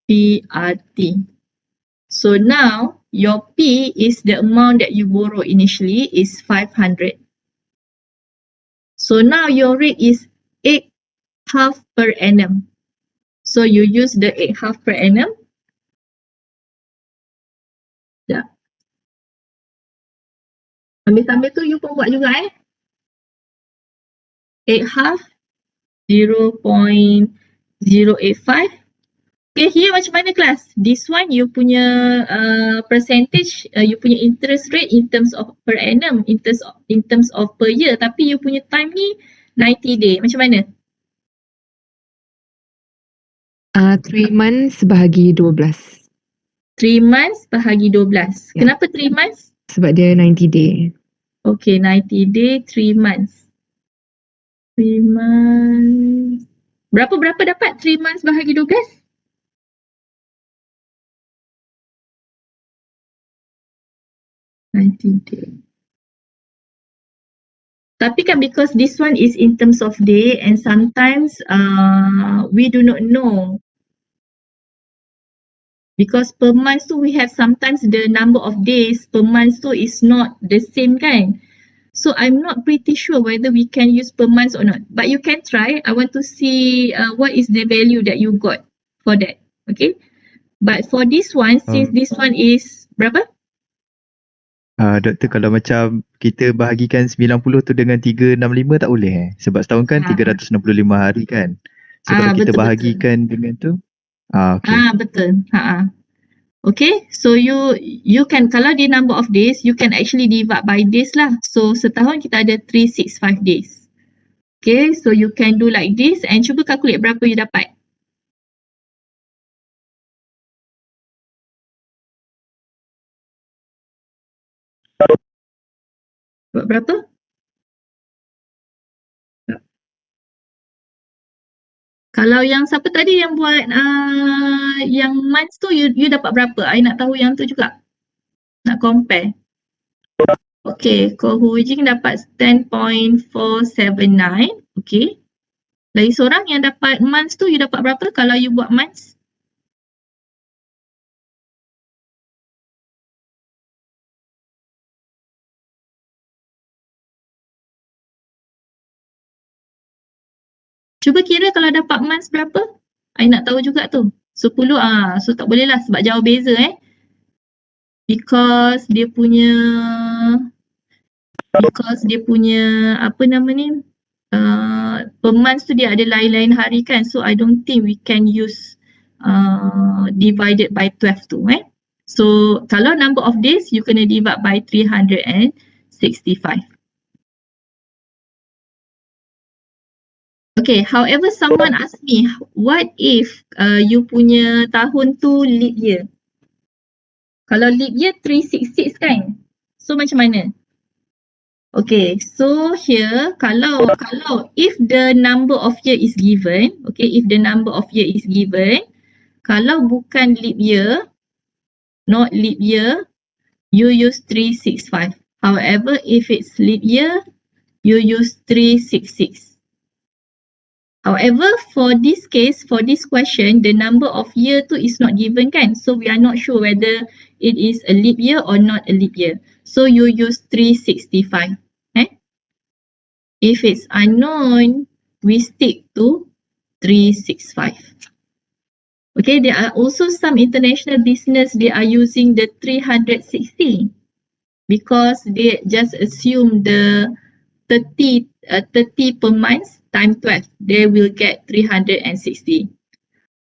PRT. So now your P is the amount that you borrow initially is 500. So now your rate is 8.5 per annum. So you use the 8.5 per annum. Ya. Ambil-ambil tu you pun buat juga 8.5 0.085. Okay, here macam mana kelas? This one you punya percentage, you punya interest rate in terms of per annum, in terms of per year, tapi you punya time ni 90 day. Macam mana? 3 months bahagi 12. 3 months bahagi 12. Ya. Kenapa 3 months? Sebab dia 90 day. Okay, 90 day, 3 months. 3 months. Berapa dapat 3 months bahagi 12? Tapi kan because this one is in terms of day and sometimes we do not know. Because per month tu we have sometimes the number of days per month tu is not the same kan. So I'm not pretty sure whether we can use per month or not. But you can try. I want to see what is the value that you got for that. Okay. But for this one, since this one is berapa? Doktor, kalau macam kita bahagikan 90 tu dengan 365 tak boleh Sebab setahun kan 365 hari kan. So kalau kita betul, bahagikan dengan tu okay. Betul. Okay, so you can, kalau the number of days, you can actually divide by days lah. So setahun kita ada 365 days. Okay, so you can do like this and cuba calculate berapa you dapat. Buat berapa? Kalau yang siapa tadi yang buat yang months tu you dapat berapa? I nak tahu yang tu juga. Nak compare. Okay, Ko Hu Jing dapat 10.479. Okay. Lagi seorang yang dapat months tu you dapat berapa kalau you buat months? Cuba kira kalau dapat months berapa? I nak tahu juga tu. 10 so tak boleh lah sebab jauh beza Because dia punya apa nama ni? Per months tu dia ada lain-lain hari kan. So I don't think we can use divided by 12 tu So kalau number of days you kena divide by 365. Okay, however someone asked me, what if you punya tahun tu leap year? Kalau leap year 366 kan? So macam mana? Okay, so here kalau if the number of year is given, okay, if the number of year is given, kalau bukan leap year, not leap year, you use 365. However, if it's leap year, you use 366. However, for this case, for this question, the number of year tu is not given kan? So we are not sure whether it is a leap year or not a leap year. So you use 365. If it's unknown, we stick to 365. Okay, there are also some international business, they are using the 360 because they just assume the 30 per month times 12, they will get 360.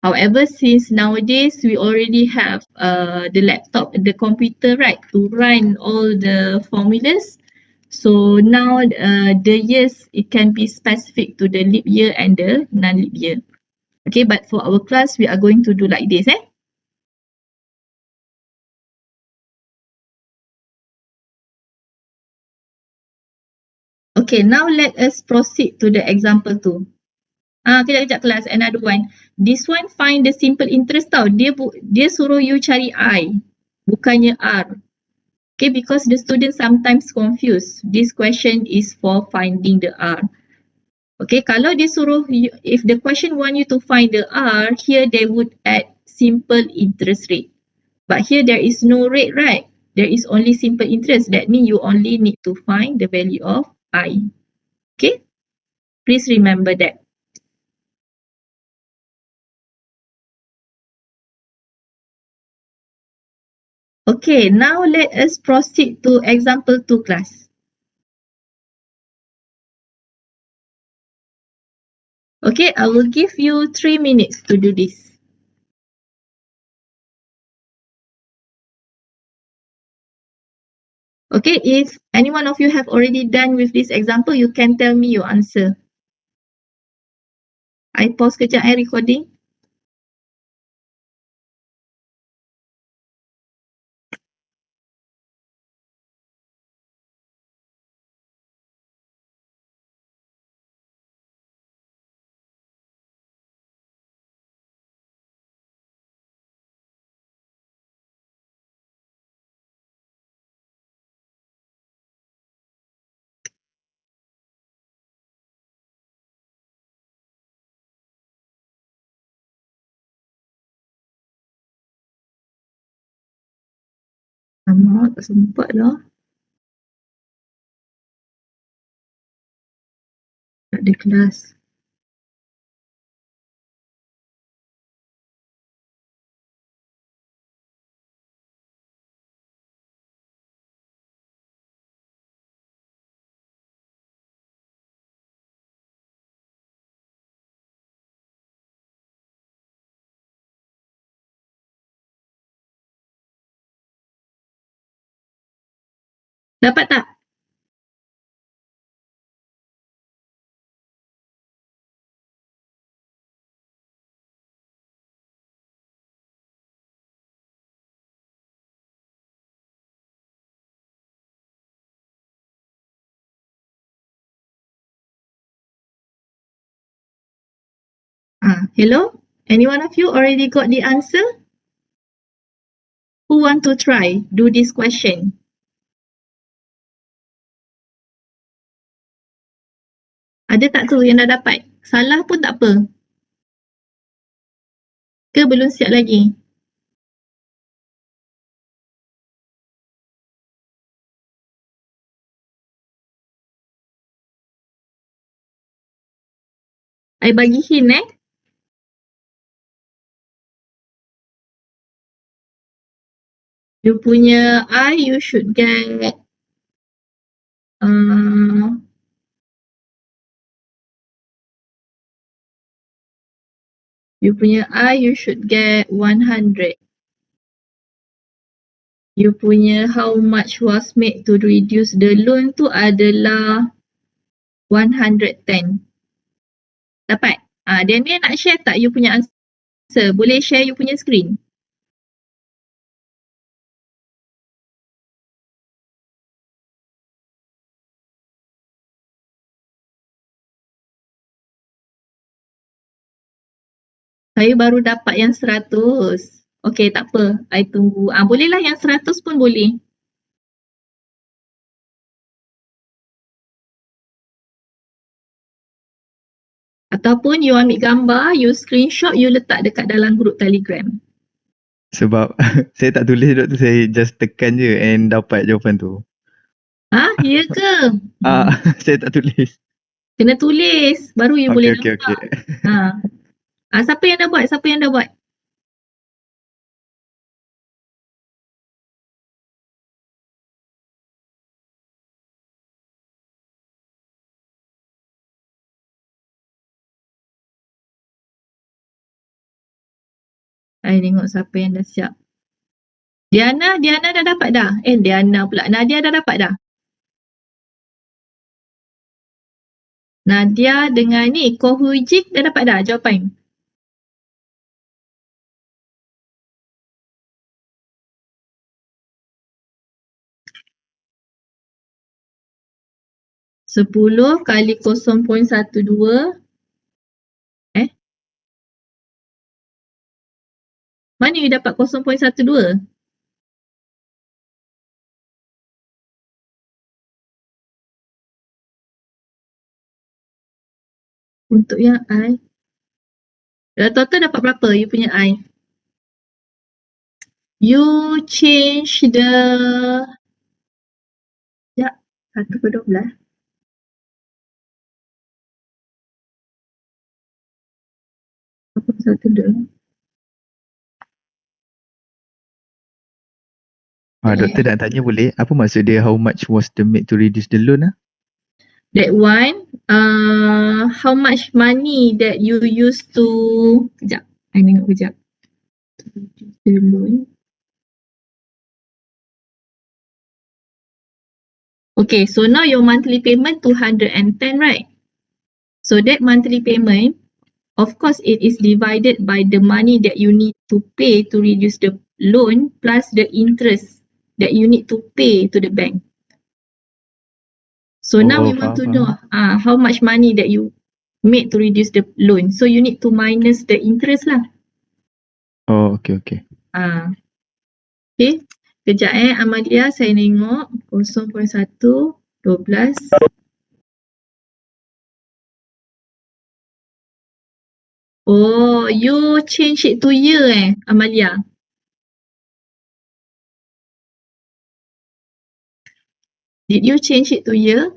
However, since nowadays we already have the laptop, the computer, right, to run all the formulas, So now the years, it can be specific to the leap year and the non-leap year. Okay, but for our class, we are going to do like this. Okay, now let us proceed to the example 2. Kejap kelas, another one. This one find the simple interest tau. Dia suruh you cari I, bukannya R. Okay, because the student sometimes confused. This question is for finding the R. Okay, kalau dia suruh you, if the question want you to find the R, here they would add simple interest rate. But here there is no rate, right? There is only simple interest. That means you only need to find the value of I. Okay, please remember that. Okay, now let us proceed to example 2 class. Okay, I will give you 3 minutes to do this. Okay, if any one of you have already done with this example, you can tell me your answer. I pause kejap recording. Alamak, tak sempat lah. Tak ada kelas. Dapat tak? Hello? Any one of you already got the answer? Who want to try do this question? Ada tak tu yang dah dapat? Salah pun tak apa. Ke belum siap lagi? I bagi hint You punya I, you should get you punya I, you should get 100. You punya how much was made to reduce the loan tu adalah 110. Dapat? Dia ni nak share tak you punya answer? Boleh share you punya screen? Saya baru dapat yang 100. Okay, tak apa. I tunggu. Bolehlah yang 100 pun boleh. Ataupun you ambil gambar, you screenshot, you letak dekat dalam grup Telegram. Sebab saya tak tulis Doktor, saya just tekan je and dapat jawapan tu. Ya ke? Saya tak tulis. Kena tulis. Baru you boleh Okay. nampak. Siapa yang dah buat? Siapa yang dah buat? I tengok siapa yang dah siap. Diana dah dapat dah? Diana pula. Nadia dah dapat dah? Nadia dengan ni Ko Hui Jik dah dapat dah jawapan? Sepuluh kali 0.12. Mana you dapat 0.12? Untuk yang I. Total dapat berapa you punya I? You change the... Sekejap. 1/12. Apa 1/12? Doktor nak tanya boleh, apa maksud dia how much was the made to reduce the loan? That one, how much money that you used to... Kejap, I tengok kejap. The loan. Okay, so now your monthly payment 210, right? So that monthly payment, of course, it is divided by the money that you need to pay to reduce the loan plus the interest that you need to pay to the bank. So now we want to know how much money that you made to reduce the loan. So you need to minus the interest lah. Oh, okay. Okay. Kejap Amalia, saya tengok 0.1, 12. Oh, you change it to year Amalia? Did you change it to year?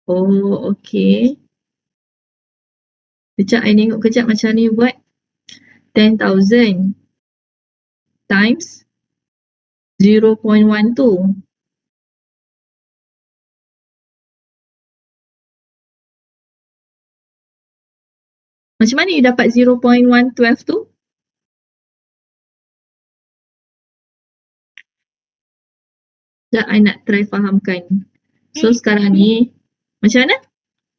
Oh, okay. Kejap, I tengok kejap macam ni buat. 10,000 times 0.12. Macam mana you dapat 0.112 tu? Sekejap, I nak try fahamkan. So sekarang ni, macam mana?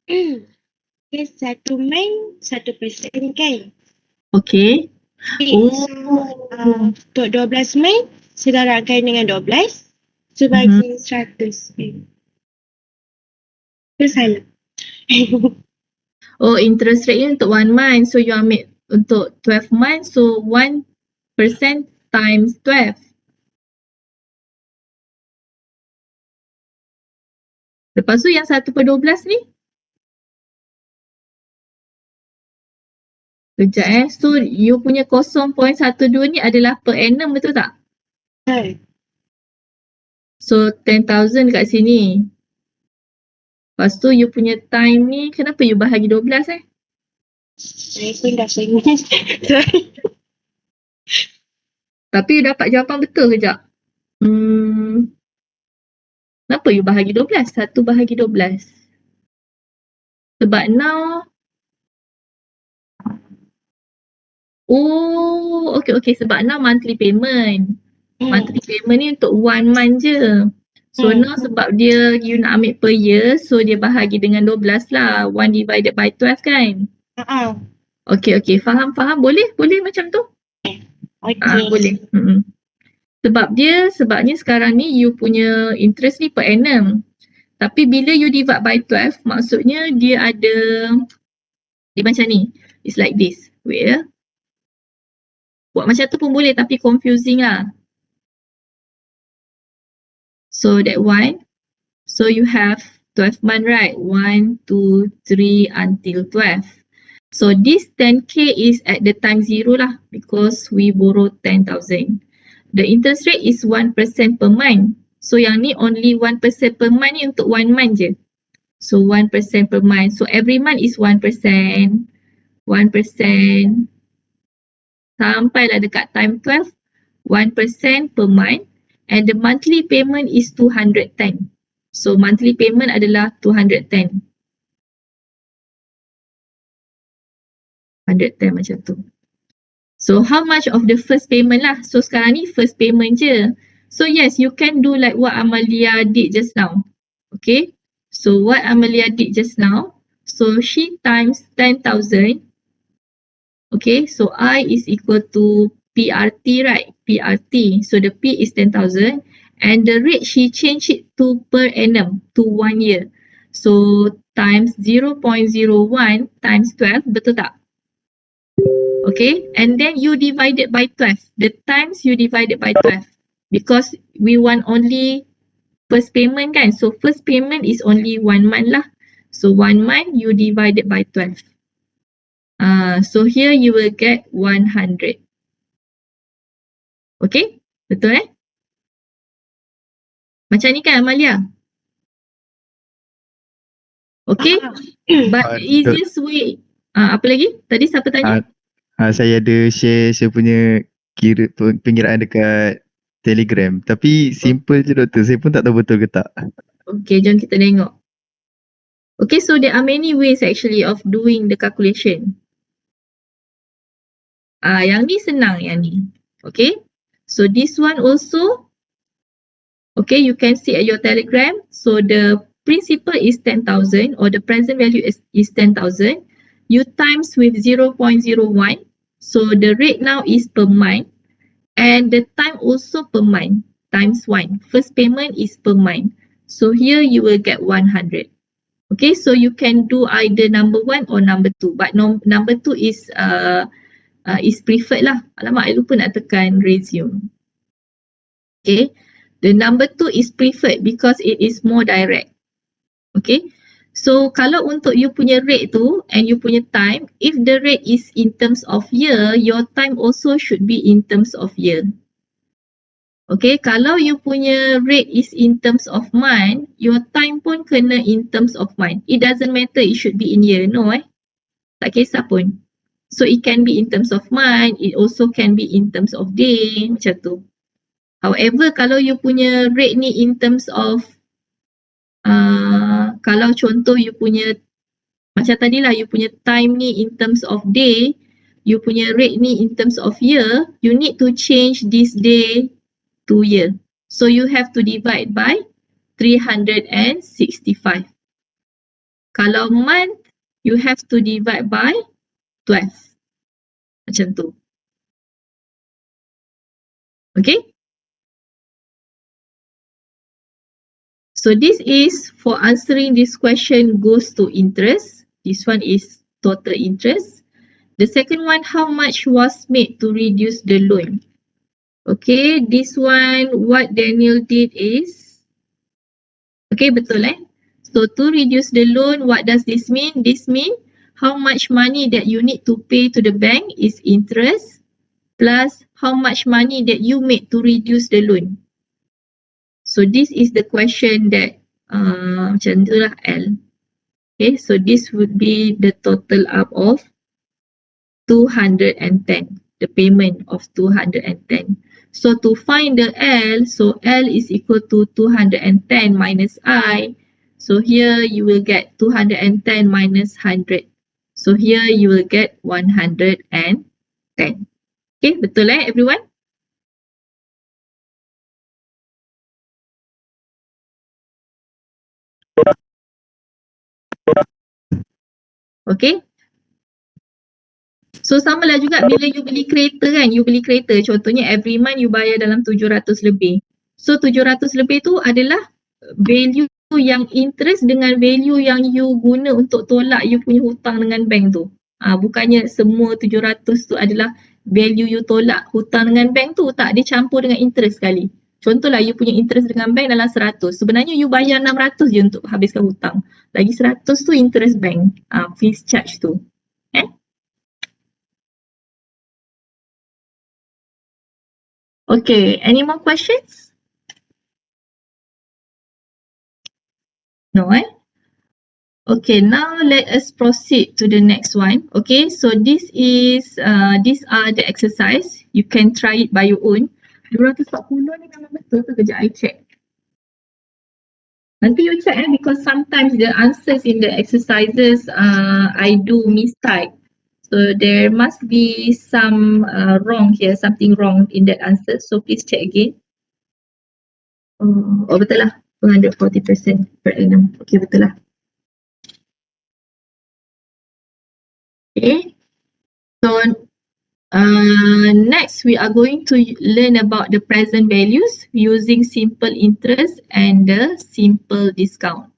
Okay, 1 main 1% kan? Okay. So, untuk 12 main, sedarabkan dengan 12. So, bagi 100 main. Itu salah. Oh, interest rate ni untuk 1 month. So, you ambil untuk 12 months. So, 1% times 12. Lepas tu yang 1/12 ni? Kejap So, you punya 0.12 ni adalah per annum, betul tak? So, 10,000 kat sini. Lepas tu, you punya time ni, kenapa you bahagi 12 Saya pun dah ingat. Sorry. Tapi you dapat jawapan betul kejap. Kenapa you bahagi 12? 1 bahagi 12. Sebab now... Oh, okay. Sebab now monthly payment. Monthly payment ni untuk 1 month je. So now sebab dia you nak ambil per year, so dia bahagi dengan 12 lah. 1 divided by 12 kan? Okay. Faham. Boleh macam tu? Okay. Boleh. Sebabnya sekarang ni you punya interest ni per annum. Tapi bila you divide by 12, maksudnya dia macam ni. It's like this. Wait ya. Buat macam tu pun boleh tapi confusing lah. So that one. So you have 12 month, right? 1, 2, 3 until 12. So this 10k is at the time 0 lah because we borrow 10,000. The interest rate is 1% per month. So yang ni only 1% per month ni untuk 1 month je. So 1% per month. So every month is 1%. 1%. Sampailah dekat time 12. 1% per month. And the monthly payment is 210. So monthly payment adalah 210. 110 macam tu. So how much of the first payment lah? So sekarang ni first payment je. So yes, you can do like what Amalia did just now. Okay. So what Amelia did just now, so she times 10,000. Okay, so I is equal to PRT, right? PRT. So the P is 10,000 and the rate she changed it to per annum to 1 year. So times 0.01 times 12, betul tak? Okay, and then you divide it by 12. The times you divide it by 12 because we want only first payment kan. So first payment is only 1 month lah. So 1 month you divide it by 12. So here you will get 100. Okay, betul Macam ni kan Amalia? Okay, but the easiest way, apa lagi? Tadi siapa tanya? Saya ada share saya punya pengiraan dekat Telegram. Tapi simple je doktor. Saya pun tak tahu betul ke tak. Okay, jom kita tengok. Okay, so there are many ways actually of doing the calculation. Yang ni senang yang ni. Okay, so this one also, okay, you can see at your Telegram. So the principal is 10,000 or the present value is 10,000. You times with 0.01. So the rate now is per month and the time also per month times 1. First payment is per month. So here you will get 100. Okay, so you can do either number 1 or number 2. But number 2 is preferred lah. Alamak, I lupa nak tekan resume. Okay, the number 2 is preferred because it is more direct. Okay, so kalau untuk you punya rate tu and you punya time, if the rate is in terms of year, your time also should be in terms of year. Okay, kalau you punya rate is in terms of month, your time pun kena in terms of month. It doesn't matter it should be in year, no tak kisah pun. So it can be in terms of month, it also can be in terms of day, macam tu. However, kalau you punya rate ni in terms of, kalau contoh you punya, macam tadi lah, you punya time ni in terms of day, you punya rate ni in terms of year, you need to change this day to year. So you have to divide by 365. Kalau month, you have to divide by 12. Macam tu. Okay? So this is for answering this question goes to interest. This one is total interest. The second one, how much was made to reduce the loan? Okay, this one what Daniel did is, okay, betul So to reduce the loan, what does this mean? This means how much money that you need to pay to the bank is interest plus how much money that you made to reduce the loan. So this is the question that macam tu lah L. Okay, so this would be the total up of 210, the payment of 210. So to find the L, so L is equal to 210 minus I. So here you will get 210 minus 100. So here you will get 110. Okay, betul everyone? Okay. So sama lah juga bila you beli kereta kan, you beli kereta contohnya every month you bayar dalam 700 lebih. So 700 lebih tu adalah value yang interest dengan value yang you guna untuk tolak you punya hutang dengan bank tu. Bukannya semua 700 tu adalah value you tolak hutang dengan bank tu, tak, dia campur dengan interest sekali. Contohlah you punya interest dengan bank dalam 100. Sebenarnya you bayar 600 je untuk habiskan hutang. Lagi 100 tu interest bank, fees charge tu. Okay, any more questions? No, Okay, now let us proceed to the next one. Okay, so this is, these are the exercise. You can try it by your own. 240 ni memang betul tu, kejap I check. Nanti you check because sometimes the answers in the exercises I do mistype. So there must be some wrong here, something wrong in that answer. So please check again. Oh betul lah. 240% per annum. Okay, betul lah. Okay. So next we are going to learn about the present values using simple interest and the simple discount.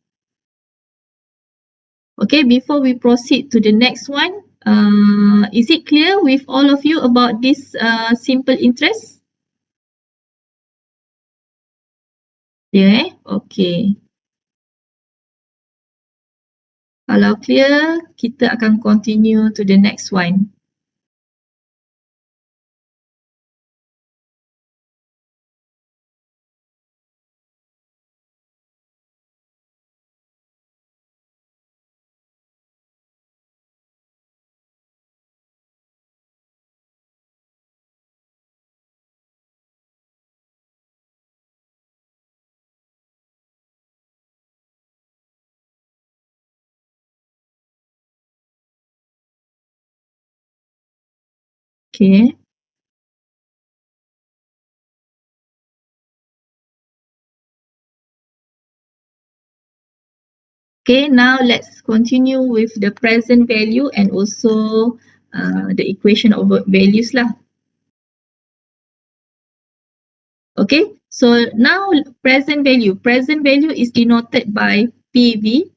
Okay, before we proceed to the next one, is it clear with all of you about this simple interest? Yeah, okay. Kalau clear, kita akan continue to the next one. Okay. Okay, now let's continue with the present value and also the equation of values lah. Okay, so now present value. Present value is denoted by PV.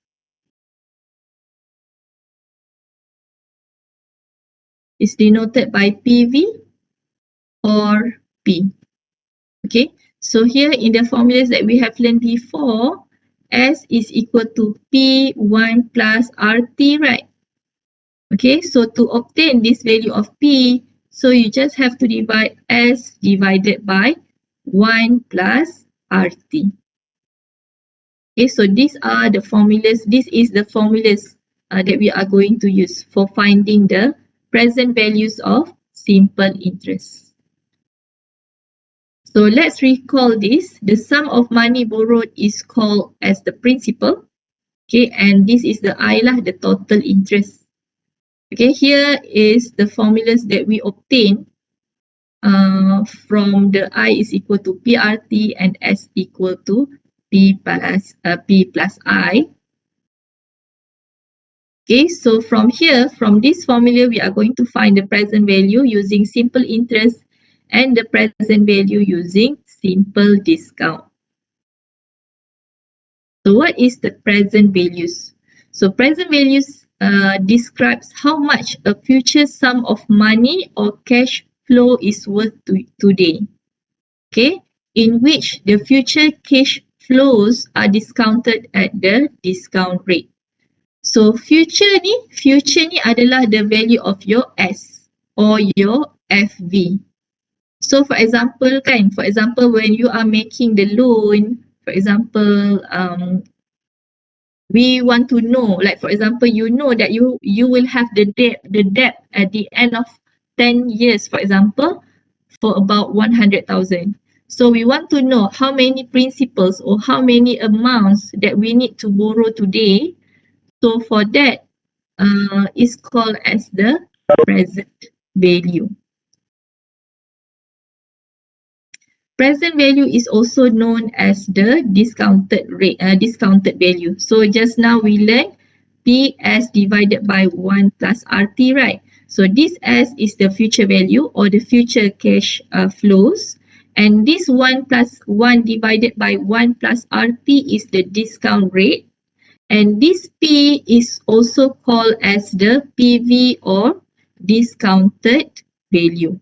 Is denoted by PV or P. Okay, so here in the formulas that we have learned before, S is equal to P1 plus RT, right? Okay, so to obtain this value of P, so you just have to divide S divided by 1 plus RT. Okay, so these are the formulas. This is the formulas that we are going to use for finding the present values of simple interest. So let's recall this. The sum of money borrowed is called as the principal. Okay, and this is the I lah, the total interest. Okay, here is the formulas that we obtain from the I is equal to PRT and S equal to P plus I. Okay, so from here, from this formula, we are going to find the present value using simple interest and the present value using simple discount. So what is the present values? So present values describes how much a future sum of money or cash flow is worth today. Okay, in which the future cash flows are discounted at the discount rate. So future ni adalah the value of your S or your FV. So for example when you are making the loan, for example, we want to know, like for example, you know that you will have the debt at the end of 10 years, for example, for about 100,000. So we want to know how many principals or how many amounts that we need to borrow today. So for that, is called as the present value. Present value is also known as the discounted rate, discounted value. So just now we learned PS divided by 1 plus RT, right? So this S is the future value or the future cash flows. And this 1 plus 1 divided by 1 plus RT is the discount rate. And this P is also called as the PV or discounted value.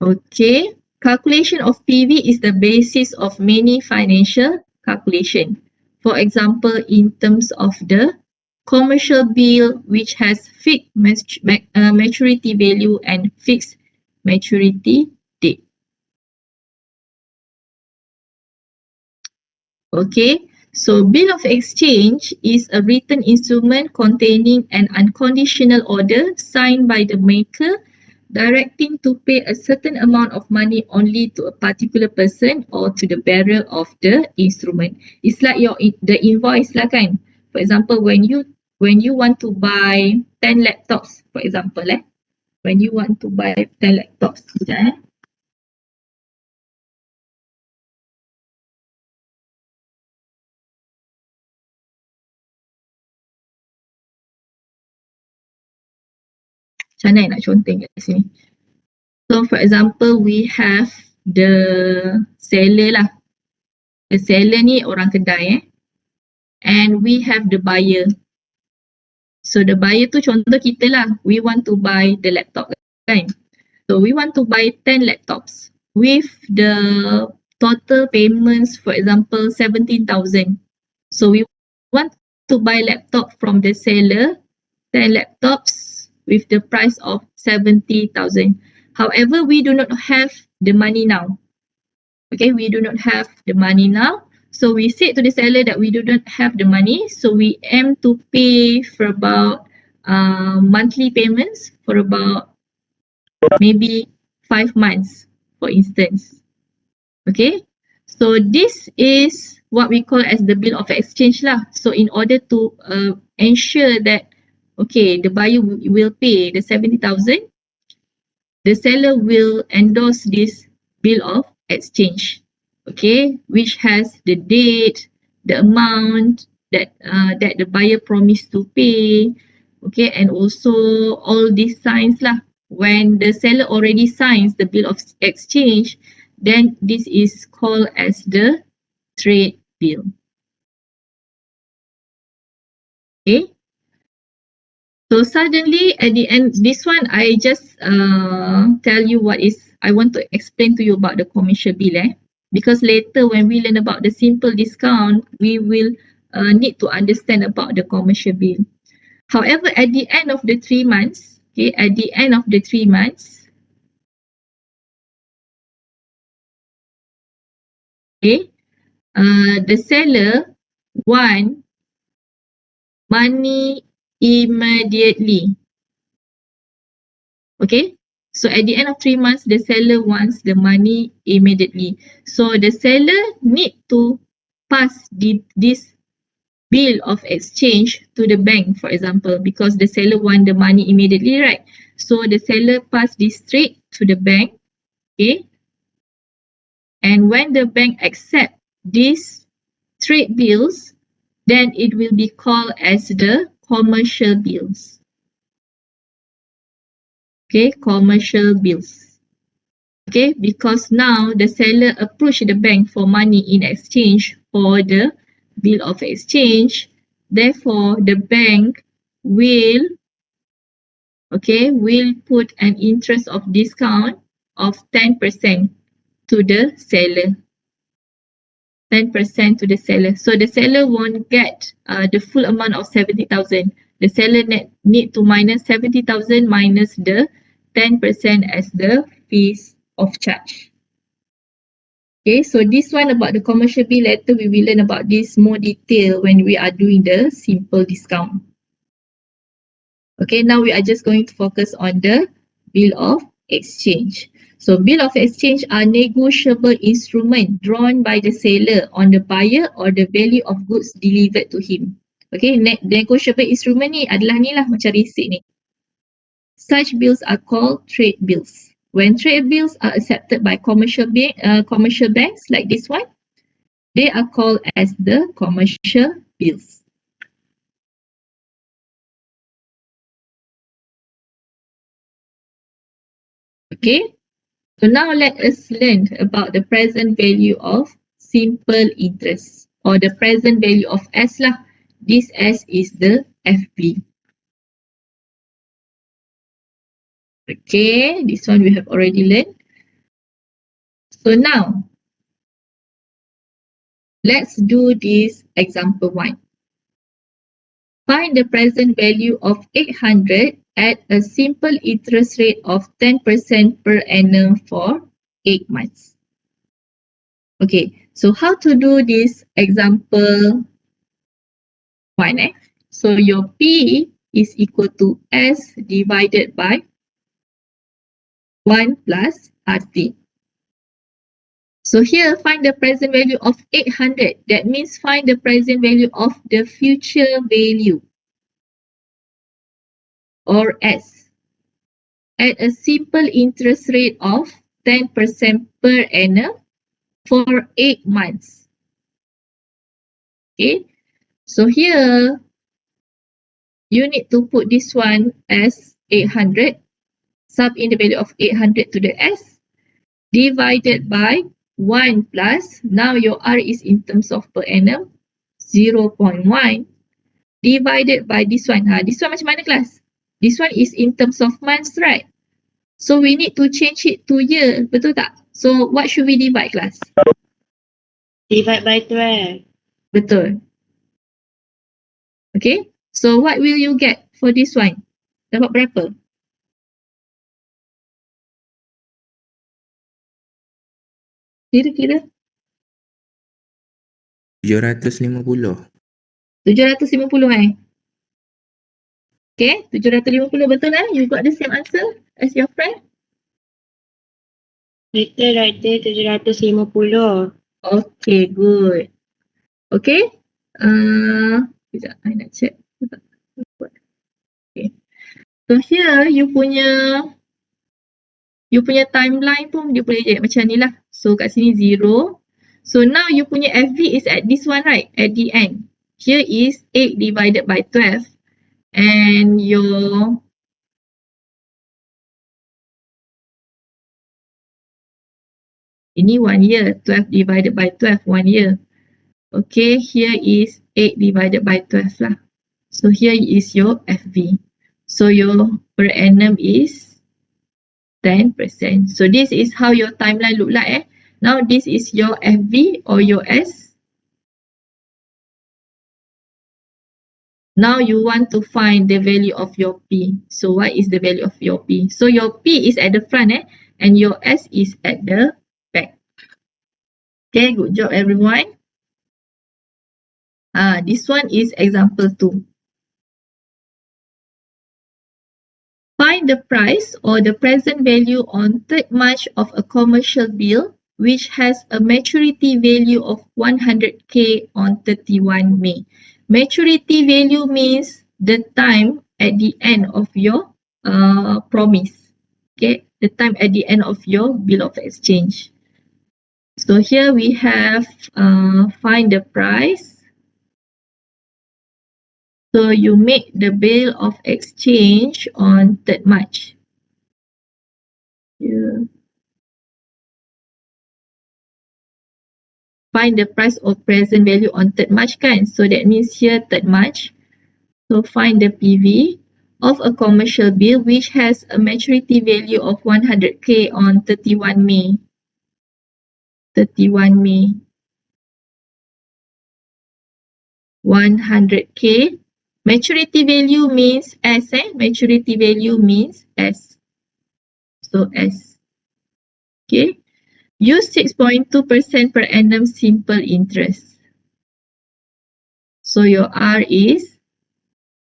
Okay, calculation of PV is the basis of many financial calculation. For example, in terms of the commercial bill which has fixed maturity value and fixed maturity date. Okay, so bill of exchange is a written instrument containing an unconditional order signed by the maker directing to pay a certain amount of money only to a particular person or to the bearer of the instrument. It's like the invoice lah kan. For example, when you want to buy 10 laptops, for example, when you want to buy 10 laptops, Macam mana nak conteng kat sini? So for example, we have the seller lah. The seller ni orang kedai and we have the buyer. So the buyer tu contoh kita lah. We want to buy the laptop kan. So we want to buy 10 laptops with the total payments, for example, 17,000. So we want to buy laptop from the seller, 10 laptops with the price of 70,000. However, we do not have the money now. Okay, we do not have the money now. So we said to the seller that we do not have the money. So we aim to pay for about monthly payments for about maybe 5 months, for instance. Okay, so this is what we call as the bill of exchange lah. So in order to ensure that okay, the buyer will pay the 70,000, the seller will endorse this bill of exchange, okay, which has the date, the amount that that the buyer promised to pay, okay, and also all these signs lah. When the seller already signs the bill of exchange, then this is called as the trade bill. Okay. So suddenly at the end, this one I just tell you what is, I want to explain to you about the commercial bill because later when we learn about the simple discount, we will need to understand about the commercial bill. However, at the end of the 3 months, okay, at the end of the 3 months, okay, the seller want money immediately. Okay, so at the end of 3 months, the seller wants the money immediately. So the seller need to pass this bill of exchange to the bank, for example, because the seller want the money immediately, right? So the seller pass this straight to the bank, okay? And when the bank accept these trade bills, then it will be called as the commercial bills. Okay, commercial bills. Okay, because now the seller approach the bank for money in exchange for the bill of exchange. Therefore, the bank will, okay, will put an interest of discount of 10% to the seller. 10% to the seller. So the seller won't get the full amount of 70,000. The seller need to minus 70,000 minus the 10% as the fees of charge. Okay, so this one about the commercial bill, later we will learn about this more detail when we are doing the simple discount. Okay, now we are just going to focus on the bill of exchange. So bill of exchange are negotiable instrument drawn by the seller on the buyer or the value of goods delivered to him. Okay, negotiable instrument ni adalah ni lah macam receipt ni. Such bills are called trade bills. When trade bills are accepted by commercial banks like this one, they are called as the commercial bills. Okay, so now let us learn about the present value of simple interest or the present value of S lah. This S is the FB. Okay, this one we have already learned. So now, let's do this example 1. Find the present value of 800 at a simple interest rate of 10% per annum for 8 months. Okay, so how to do this example 1? So your P is equal to S divided by 1 plus RT. So here, find the present value of 800. That means find the present value of the future value, or S, at a simple interest rate of 10% per annum for 8 months. Okay, so here, you need to put this one as 800 sub in the value of 800 to the S, divided by 1 plus, now your R is in terms of per annum, 0.1, divided by this one. This one macam mana kelas? This one is in terms of months, right? So we need to change it to year, betul tak? So what should we divide kelas? Divide by 12. Betul. Okay, so what will you get for this one? Dapat berapa? Kira-kira 750. 750 Okay, 750 betul You got the same answer as your friend? Right there 750. Okay, good. Okay. Sekejap, I nak check. Okay. So here you punya timeline pun dia boleh jadi macam ni lah. So kat sini 0. So now you punya FV is at this one, right? At the end. Here is 8 divided by 12. And your ini 1 year. 12 divided by 12, 1 year. Okay, here is 8 divided by 12 lah. So here is your FV. So your per annum is 10%. So this is how your timeline look like. Now this is your FV or your S. Now you want to find the value of your P. So what is the value of your P? So your P is at the front and your S is at the back. Okay, good job everyone. This one is example 2. Find the price or the present value on 3rd March of a commercial bill which has a maturity value of 100k on 31 May. Maturity value means the time at the end of your promise. Okay, the time at the end of your bill of exchange. So here we have find the price. So you make the bill of exchange on 3rd March. Yeah. Find the price or present value on 3rd March kan. So that means here 3rd March. So find the PV of a commercial bill which has a maturity value of 100k on 31 May. 31 May. 100k. Maturity value means S. Maturity value means S. So S. Okay. Use 6.2% per annum simple interest. So your R is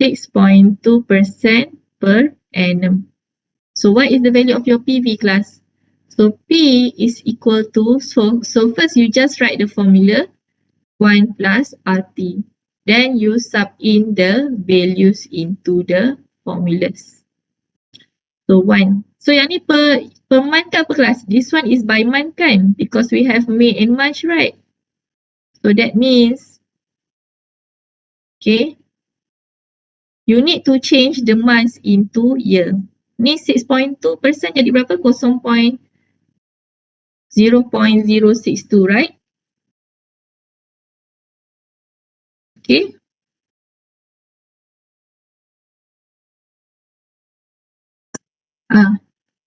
6.2% per annum. So what is the value of your PV class? So P is equal to, so first you just write the formula 1 plus RT. Then you sub in the values into the formulas. So 1. So yang ni per month ke apa kelas? This one is by month kan? Because we have May and March, right? So that means, okay, you need to change the months into year. Ni 6.2% jadi berapa? 0.0062, right? Okay.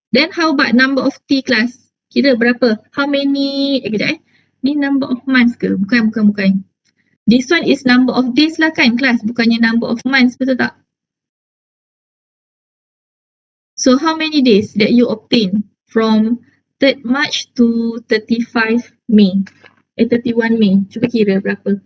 Then how about number of T class? Kira berapa? How many, kejap Ni number of months ke? Bukan. This one is number of days lah kan kelas? Bukannya number of months, betul tak? So how many days that you obtain from 3rd March to 31 May? Cuba kira berapa?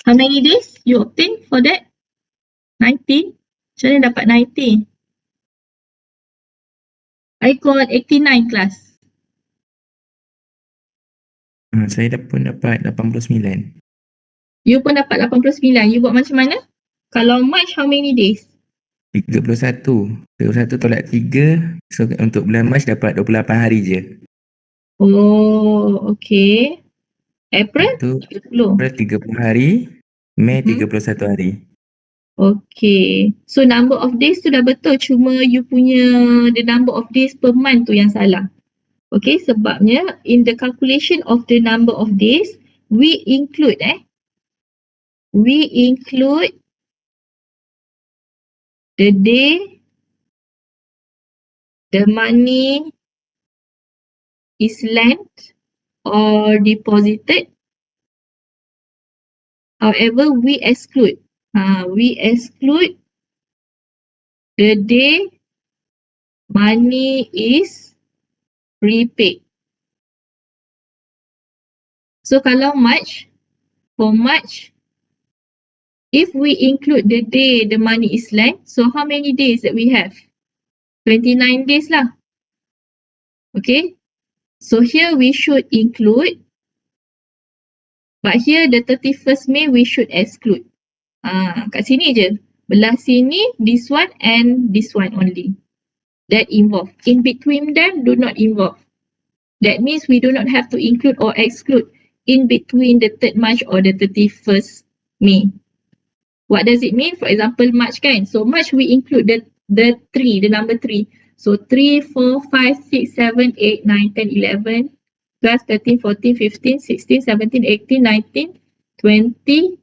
How many days you obtain for that? 90? Macam mana dapat 90? I got 89 class. Saya pun dapat 89. You pun dapat 89. You buat macam mana? Kalau March, how many days? 31. 31 tolak 3. So untuk bulan Mac dapat 28 hari je. Oh, okay. April? Itu 30. April 30 hari. Mei Mhm. 31 hari. Okay. So number of days tu dah betul. Cuma you punya the number of days per month tu yang salah. Okay, sebabnya in the calculation of the number of days, we include the day the money is lent or deposited. However, we exclude the day money is prepaid. So kalau for March, if we include the day the money is lent, so how many days that we have? 29 days lah. Okay. So here we should include, but here the 31st May we should exclude. Kat sini je. Belah sini, this one and this one only. That involve. In between them, do not involve. That means we do not have to include or exclude in between the 3rd March or the 31st May. What does it mean? For example, March kan? So March we include the number 3. So 3, 4, 5, 6, 7, 8, 9, 10, 11, 12, 13, 14, 15, 16, 17, 18, 19, 20.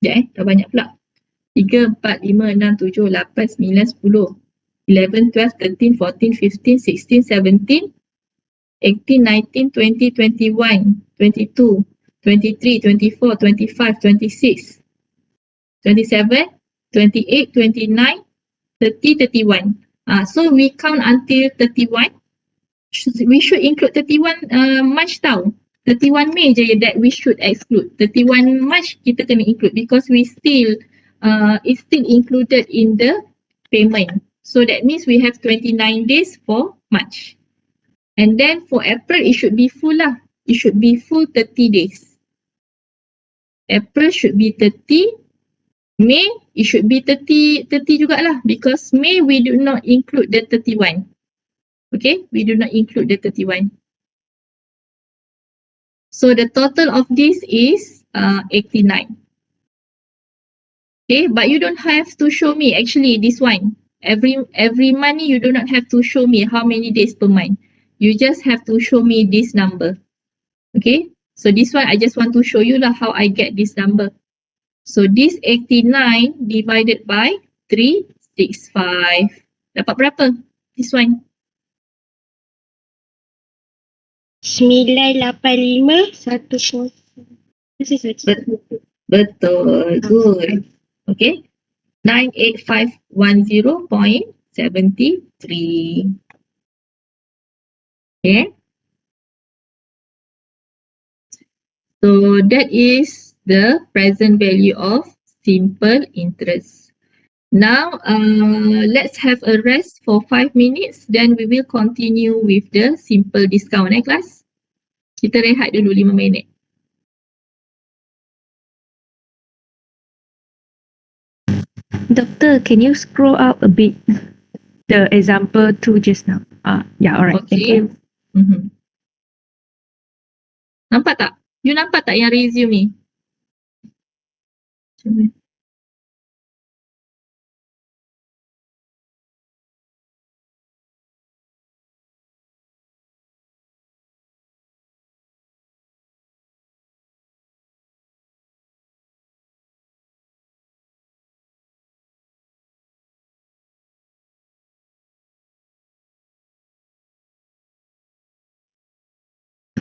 Dah banyak pula. 3, 4, 5, 6, 7, 8, 9, 10, 11, 12, 13, 14, 15, 16, 17, 18, 19, 20, 21, 22, 23, 24, 25, 26, 27, 28, 29, 30, 31. So we count until 31. We should include 31 March tau. 31 May je that we should exclude. 31 March kita kena include because we still it's still included in the payment. So that means we have 29 days for March. And then for April it should be full lah. It should be full 30 days. April should be 30. May it should be 30 jugalah because May we do not include the 31. Okay, we do not include the 31. So the total of this is 89. Okay, but you don't have to show me actually this one. Every money you do not have to show me how many days per month. You just have to show me this number. Okay, so this one I just want to show you lah how I get this number. So this 89 divided by 365. Dapat berapa? This one. 985 1. Betul. Good. Okay. 98510.73. Okay. So that is the present value of simple interest. Now, let's have a rest for 5 minutes. Then we will continue with the simple discount class. Kita rehat dulu 5 minit. Doctor, can you scroll up a bit the example 2 just now? Yeah, alright. Thank Okay. you. Nampak tak? You nampak tak yang resume ni?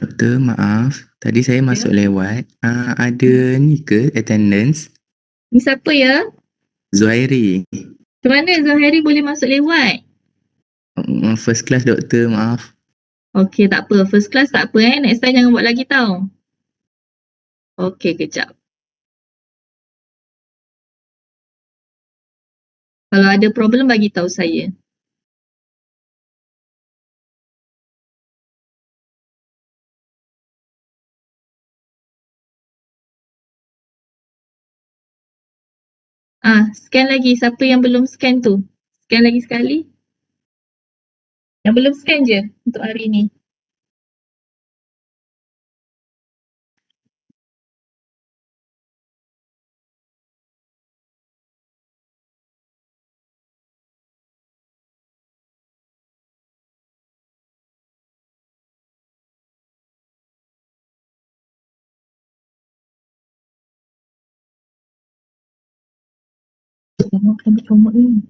Doktor, maaf. Tadi saya masuk lewat. Ada ni ke attendance? Ni siapa ya? Zuhairi. Macam mana Zahiri boleh masuk lewat? First class doktor, maaf. Okay, tak apa. First class tak apa Next time jangan buat lagi tau. Okay, kejap. Kalau ada problem bagi tahu saya. Scan lagi. Siapa yang belum scan tu? Scan lagi sekali. Yang belum scan je untuk hari ni. Comot ni.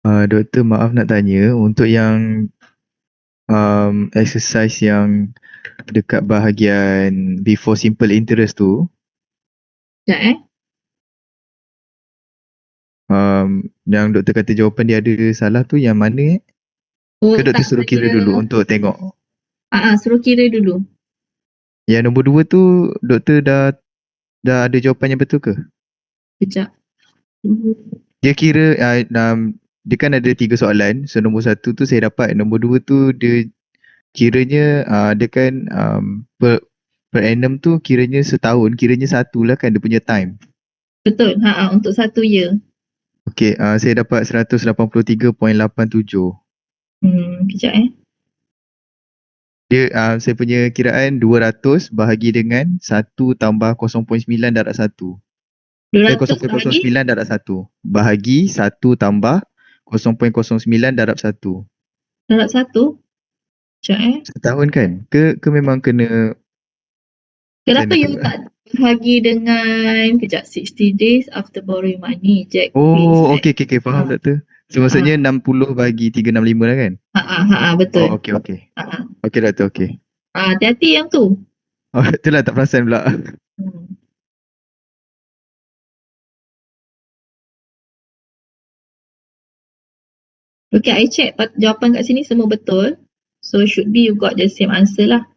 Doktor, maaf nak tanya, untuk yang exercise yang dekat bahagian before simple interest tu, Sekejap yang doktor kata jawapan dia ada salah tu yang mana? Oh, Ke doktor tak suruh kira ada. dulu untuk tengok? Suruh kira dulu. Yang nombor 2 tu doktor dah ada jawapan yang betul ke? Sekejap. Dia kira dia kan ada 3 soalan. So nombor 1 tu saya dapat, nombor 2 tu dia kiranya dia kan per annum tu kiranya setahun, kiranya 1 lah kan dia punya time. Betul. Untuk 1 year. Okey, saya dapat 183.87. Sekejap Dia saya punya kiraan 200 bahagi dengan 1 tambah 0.9 darab 1. 200 bahagi 0.09 darab 1 bahagi 1 tambah 0.09 darab 1. darab 1. Sekejap Setahun kan? Ke memang kena Kenapa macam mana you tu? tak bahagi dengan kejap 60 days after borrowing money? Jack Oh, okey faham Ah. doktor. So maksudnya 60 bahagi 365 lah kan? Betul. Oh, okey. Okey doktor, okey. Hati-hati yang tu. Oh, itulah tak perasan pula. Hmm. Okay, I check jawapan kat sini semua betul. So should be you got the same answer lah.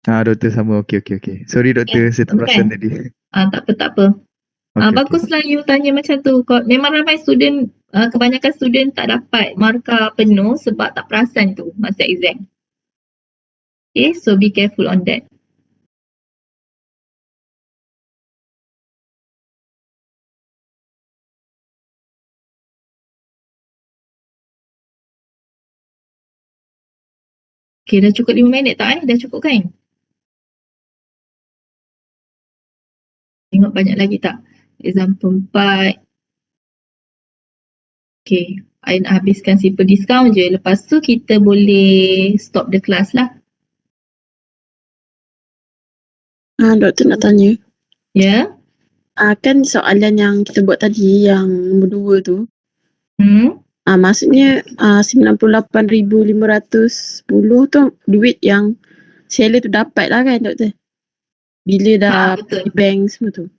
Doktor sama. Okey. Sorry doktor, saya tak perasan tadi. Tak apa. Okey. Baguslah you tanya macam tu. Memang ramai student, kebanyakan student tak dapat markah penuh sebab tak perasan tu masa exam. Okay, so be careful on that. Okay, dah cukup 5 minit tak Dah cukup kan? Tengok banyak lagi tak? Example 4. Okay, I nak habiskan simple discount je. Lepas tu kita boleh stop the class lah. Doktor nak tanya. Ya? Kan soalan yang kita buat tadi yang nombor 2 tu. Maksudnya 98,510 tu duit yang seller tu dapat lah kan doktor? Bila dah Betul. bank semua tu.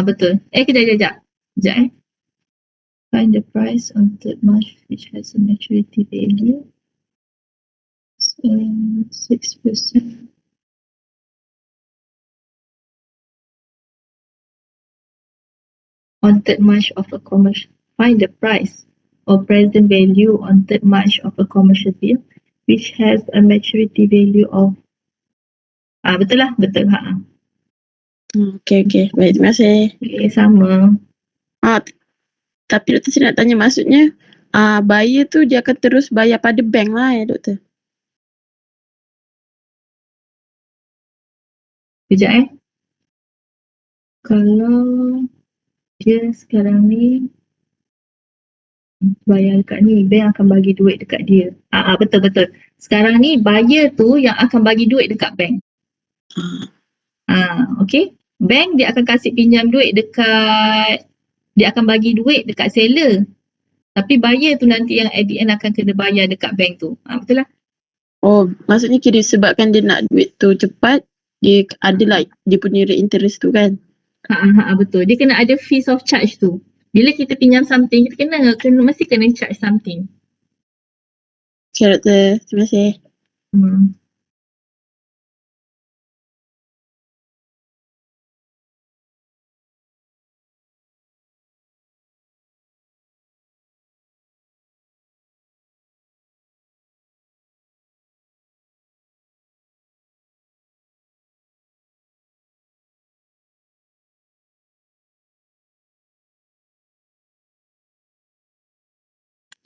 Betul. Kejap. Find the price on 3rd March which has a maturity value. 6%. on 3rd March of a commercial. Find the price or present value on 3rd March of a commercial bill which has a maturity value of betul lah, betul. Okay. Baik, terima kasih. Okay, sama. Tapi doktor saya nak tanya maksudnya buyer tu dia akan terus bayar pada bank lah ya doktor? Sekejap Kalau dia sekarang ni bayar dekat ni, bank akan bagi duit dekat dia. Betul. Sekarang ni buyer tu yang akan bagi duit dekat bank. Okay. Bank dia akan kasih pinjam duit dia akan bagi duit dekat seller. Tapi buyer tu nanti yang at the end akan kena bayar dekat bank tu. Betul lah. Oh, maksudnya kira sebabkan dia nak duit tu cepat, dia adalah dia punya rate interest tu kan? Betul. Dia kena ada fees of charge tu. Bila kita pinjam something, kita mesti kena charge something. Okay doktor, terima kasih.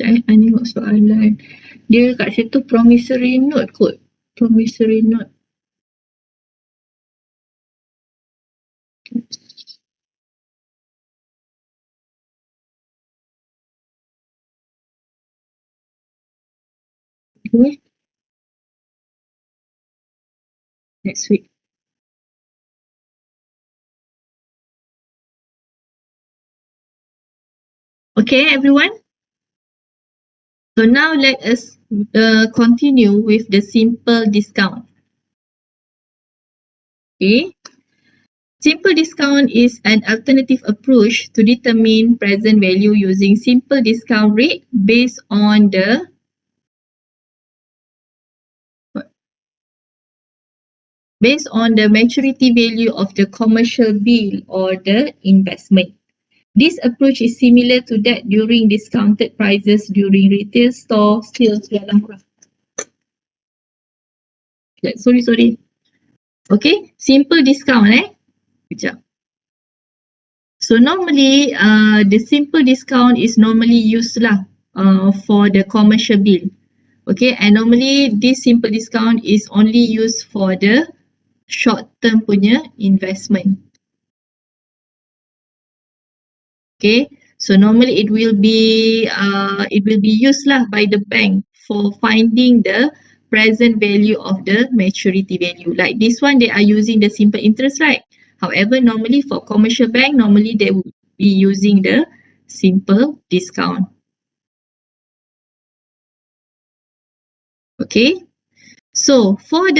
I tengok soalan. Dia kat situ promissory note kot. Promissory note. Okay. Next week. Okay, everyone. So now let us continue with the simple discount. Okay. Simple discount is an alternative approach to determine present value using simple discount rate based on the maturity value of the commercial bill or the investment. This approach is similar to that during discounted prices during retail store sales. Sorry. Okay, simple discount Sekejap. So normally the simple discount is normally used for the commercial bill. Okay, and normally this simple discount is only used for the short term punya investment. Okay, so normally it will be used by the bank for finding the present value of the maturity value. Like this one, they are using the simple interest, right? However, normally for commercial bank, normally they will be using the simple discount. Okay, so for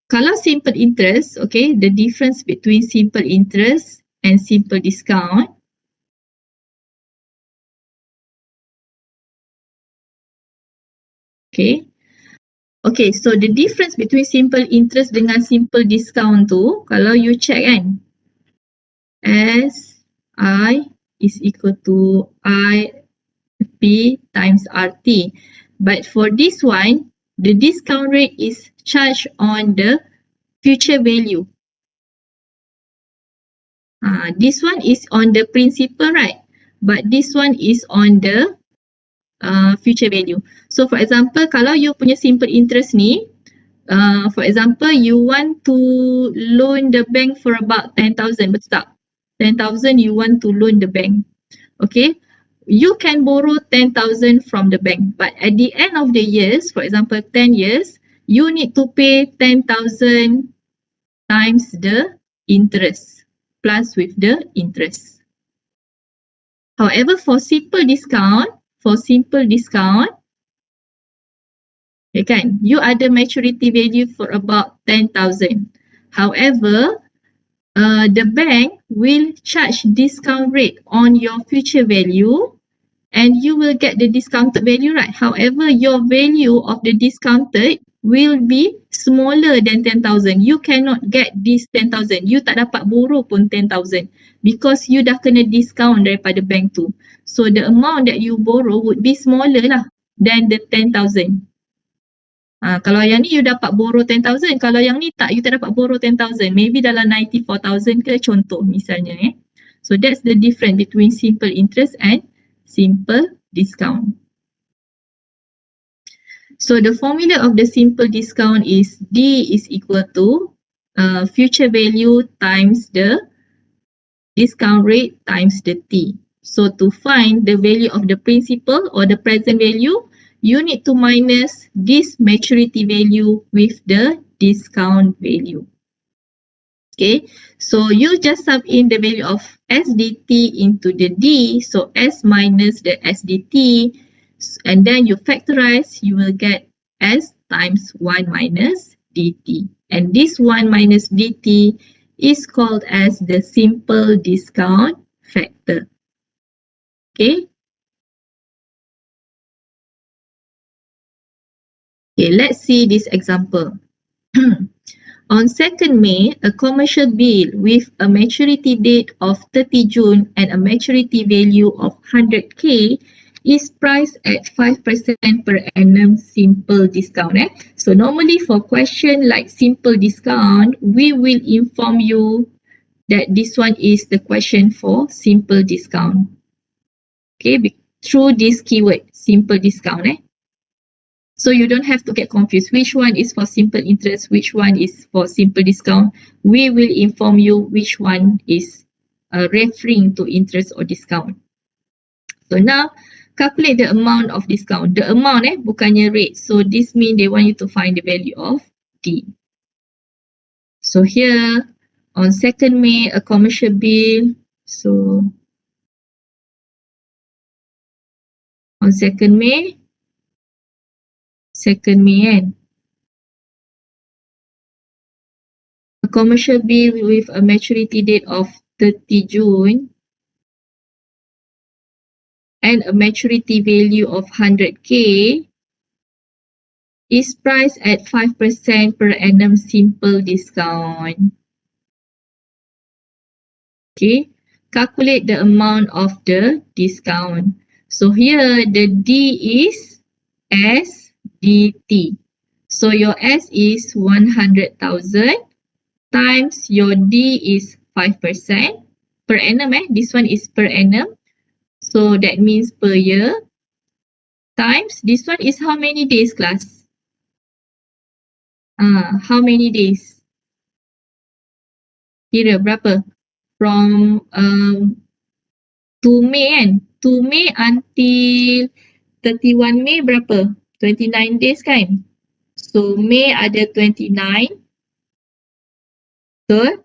kalau simple interest, okay, the difference between simple interest and simple discount. Okay, so the difference between simple interest dengan simple discount tu, kalau you check kan, SI is equal to IP times RT. But for this one, the discount rate is charged on the future value. This one is on the principal, right? But this one is on the future value. So for example, kalau you punya simple interest ni, for example, you want to loan the bank for about 10,000, betul tak? 10,000 you want to loan the bank. Okay, you can borrow 10,000 from the bank, but at the end of the years, for example 10 years, you need to pay 10,000 times the interest plus with the interest. However, for simple discount, okay kan, you ada maturity value for about 10,000. However, the bank will charge discount rate on your future value and you will get the discounted value, right? However, your value of the discounted will be smaller than 10,000. You cannot get this 10,000. You tak dapat borrow pun 10,000 because you dah kena discount daripada bank tu. So the amount that you borrow would be smaller lah than the 10,000. Kalau yang ni you dapat borrow 10,000, kalau yang ni tak, you tak dapat borrow 10,000. Maybe dalam 94,000 ke contoh misalnya. So that's the difference between simple interest and simple discount. So the formula of the simple discount is D is equal to future value times the discount rate times the T. So to find the value of the principal or the present value, you need to minus this maturity value with the discount value. Okay, so you just sub in the value of SDT into the D. So S minus the SDT, and then you factorize, you will get S times 1 minus DT. And this 1 minus DT is called as the simple discount factor. Okay. Okay, let's see this example. On 2nd May, a commercial bill with a maturity date of 30 June and a maturity value of 100k is priced at 5% per annum simple discount. So normally for question like simple discount, we will inform you that this one is the question for simple discount. Okay, through this keyword, simple discount. So you don't have to get confused. Which one is for simple interest? Which one is for simple discount? We will inform you which one is referring to interest or discount. So now, calculate the amount of discount. The amount bukannya rate. So this means they want you to find the value of D. So here, on 2nd May, a commercial bill. So on 2nd May, a commercial bill with a maturity date of 30 June and a maturity value of 100k is priced at 5% per annum simple discount. Okay, calculate the amount of the discount. So here the D is SDT. So your S is 100,000 times your D is 5% per annum. This one is per annum. So that means per year times this one is how many days, class? How many days? Kira berapa? From 2 May kan? 2 May until 31 May berapa? 29 days kan? So May ada 29. Betul?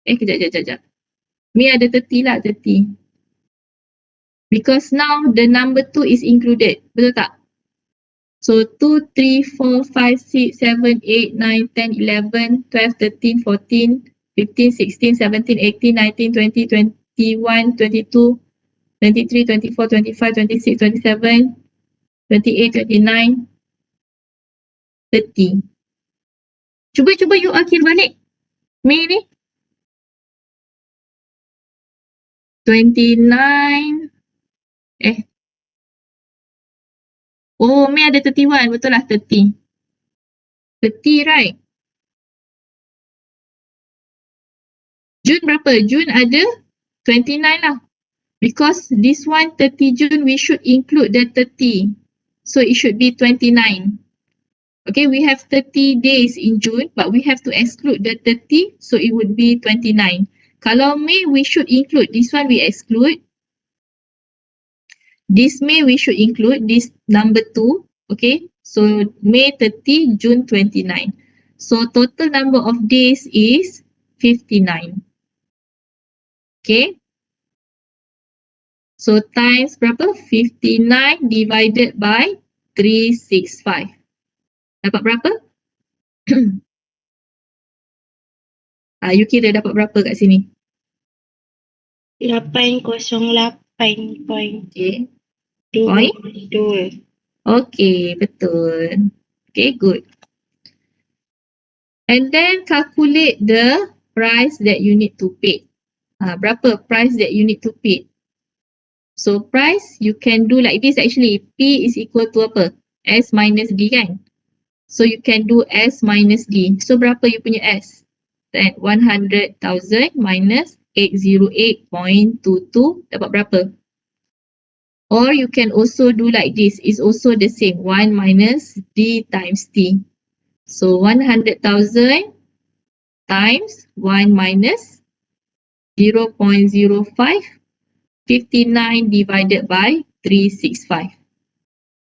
Kejap. May ada 30 lah, 30. Because now the number 2 is included. Betul tak? So 2, 3, 4, 5, 6, 7, 8, 9, 10, 11, 12, 13, 14, 15, 16, 17, 18, 19, 20, 21, 22, 23, 24, 25, 26, 27, 28, 29, 30. Cuba you akhir balik. May ni. 29. Oh, May ada 31. Betul lah, 30. 30, right? June berapa? June ada 29 lah. Because this one 30 June, we should include the 30. So it should be 29. Okay, we have 30 days in June, but we have to exclude the 30. So it would be 29. Kalau May, we should include. This one we exclude. This May, we should include this number 2. Okay, so May 30, June 29. So total number of days is 59. Okay. So times berapa? 59 divided by 365. Dapat berapa? You kira dapat berapa kat sini? 808.2. Okay. Point? Okay, betul. Okay, good. And then calculate the price that you need to pay. Berapa price that you need to pay? So price you can do like this actually. P is equal to apa? S minus D kan? So you can do S minus D. So berapa you punya S? Then 100,000 minus 808.22 dapat berapa? Or you can also do like this. It's also the same. 1 minus D times T. So 100,000 times 1 minus 0.05 59 divided by 365.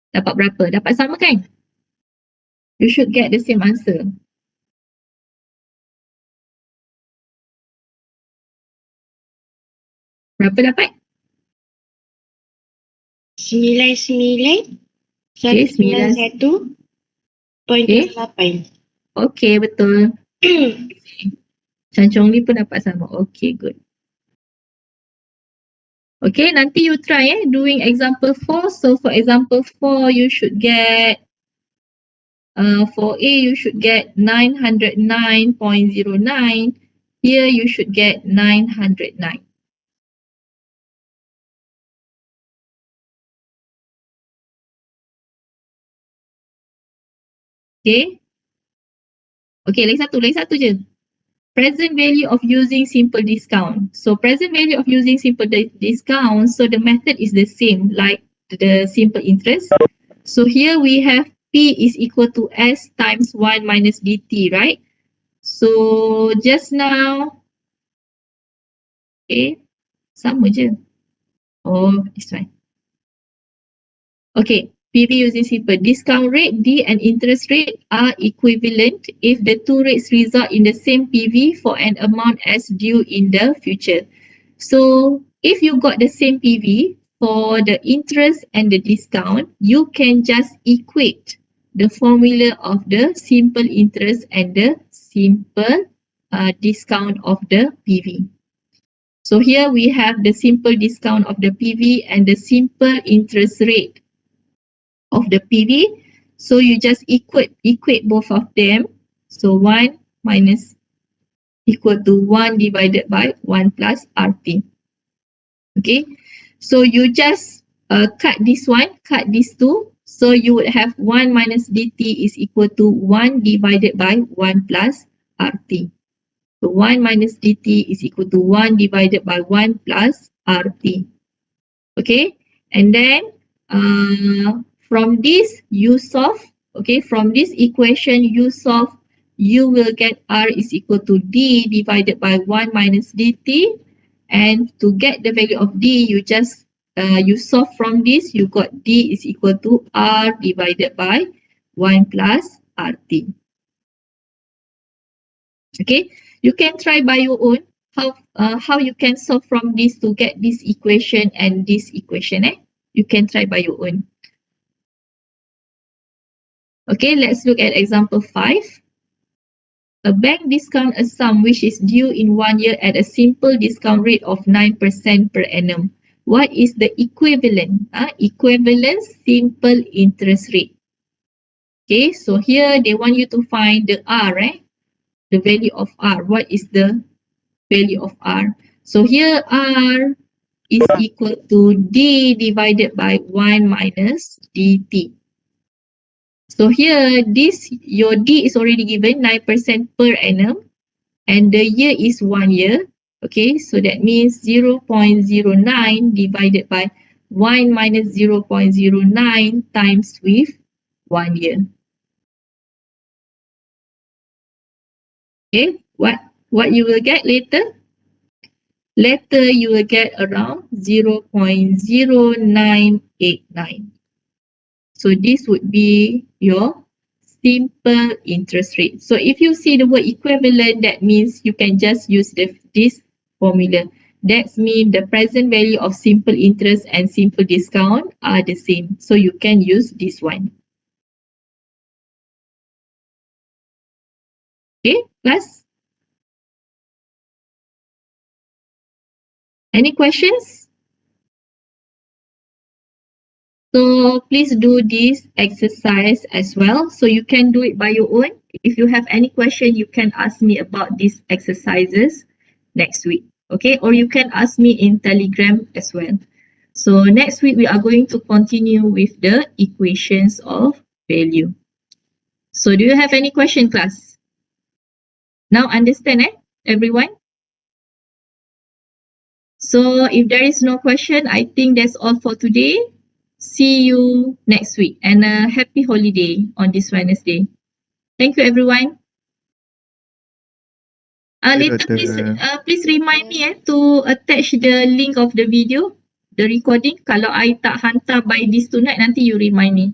Dapat berapa? Dapat sama kan? You should get the same answer. Berapa dapat? 99 Okay, 191.8. Okay, betul. Chan Chong Li pun dapat sama. Okay, good. Okay, nanti you try doing example 4. So for example 4, you should get for A you should get 909.09. Here you should get 909. Okay. Okay, lagi satu je. Present value of using simple discount. So present value of using simple discount. So the method is the same like the simple interest. So here we have P is equal to S times 1 minus DT, right? So just now, okay, sama je. Oh, it's fine. Okay, PV using simple. Discount rate D and interest rate are equivalent if the two rates result in the same PV for an amount as due in the future. So if you got the same PV for the interest and the discount, you can just equate the formula of the simple interest and the simple discount of the PV. So here we have the simple discount of the PV and the simple interest rate of the PV. So you just equate both of them. So 1 minus equal to 1 divided by 1 plus RT. Okay, so you just cut this one, cut these two. So you would have 1 minus dt is equal to 1 divided by 1 plus RT. So 1 minus dt is equal to 1 divided by 1 plus RT. Okay, and then from this you solve, okay, from this equation you solve, you will get R is equal to D divided by 1 minus dt. And to get the value of D, you just you solve from this, you got D is equal to R divided by 1 plus RT. Okay, you can try by your own how you can solve from this to get this equation and this equation. You can try by your own. Okay, let's look at example 5. A bank discount a sum which is due in 1 year at a simple discount rate of 9% per annum. What is the equivalent? Equivalent simple interest rate. Okay, so here they want you to find the R, right? The value of R. What is the value of R? So here R is equal to D divided by 1 minus dt. So here this your D is already given 9% per annum and the year is 1 year. Okay, so that means 0.09 divided by 1 minus 0.09 times with 1 year. Okay, what you will get later? Later you will get around 0.0989. So this would be your simple interest rate. So if you see the word equivalent, that means you can just use this formula. That means the present value of simple interest and simple discount are the same. So you can use this one. Okay, class? Any questions? So please do this exercise as well. So you can do it by your own. If you have any question, you can ask me about these exercises next week. Okay, or you can ask me in Telegram as well. So next week we are going to continue with the equations of value. So do you have any question, class? Now understand, everyone? So if there is no question, I think that's all for today. See you next week and a happy holiday on this Wednesday. Thank you, everyone. Later, please remind me to attach the link of the video, the recording. Kalau I tak hantar by this tonight, nanti you remind me.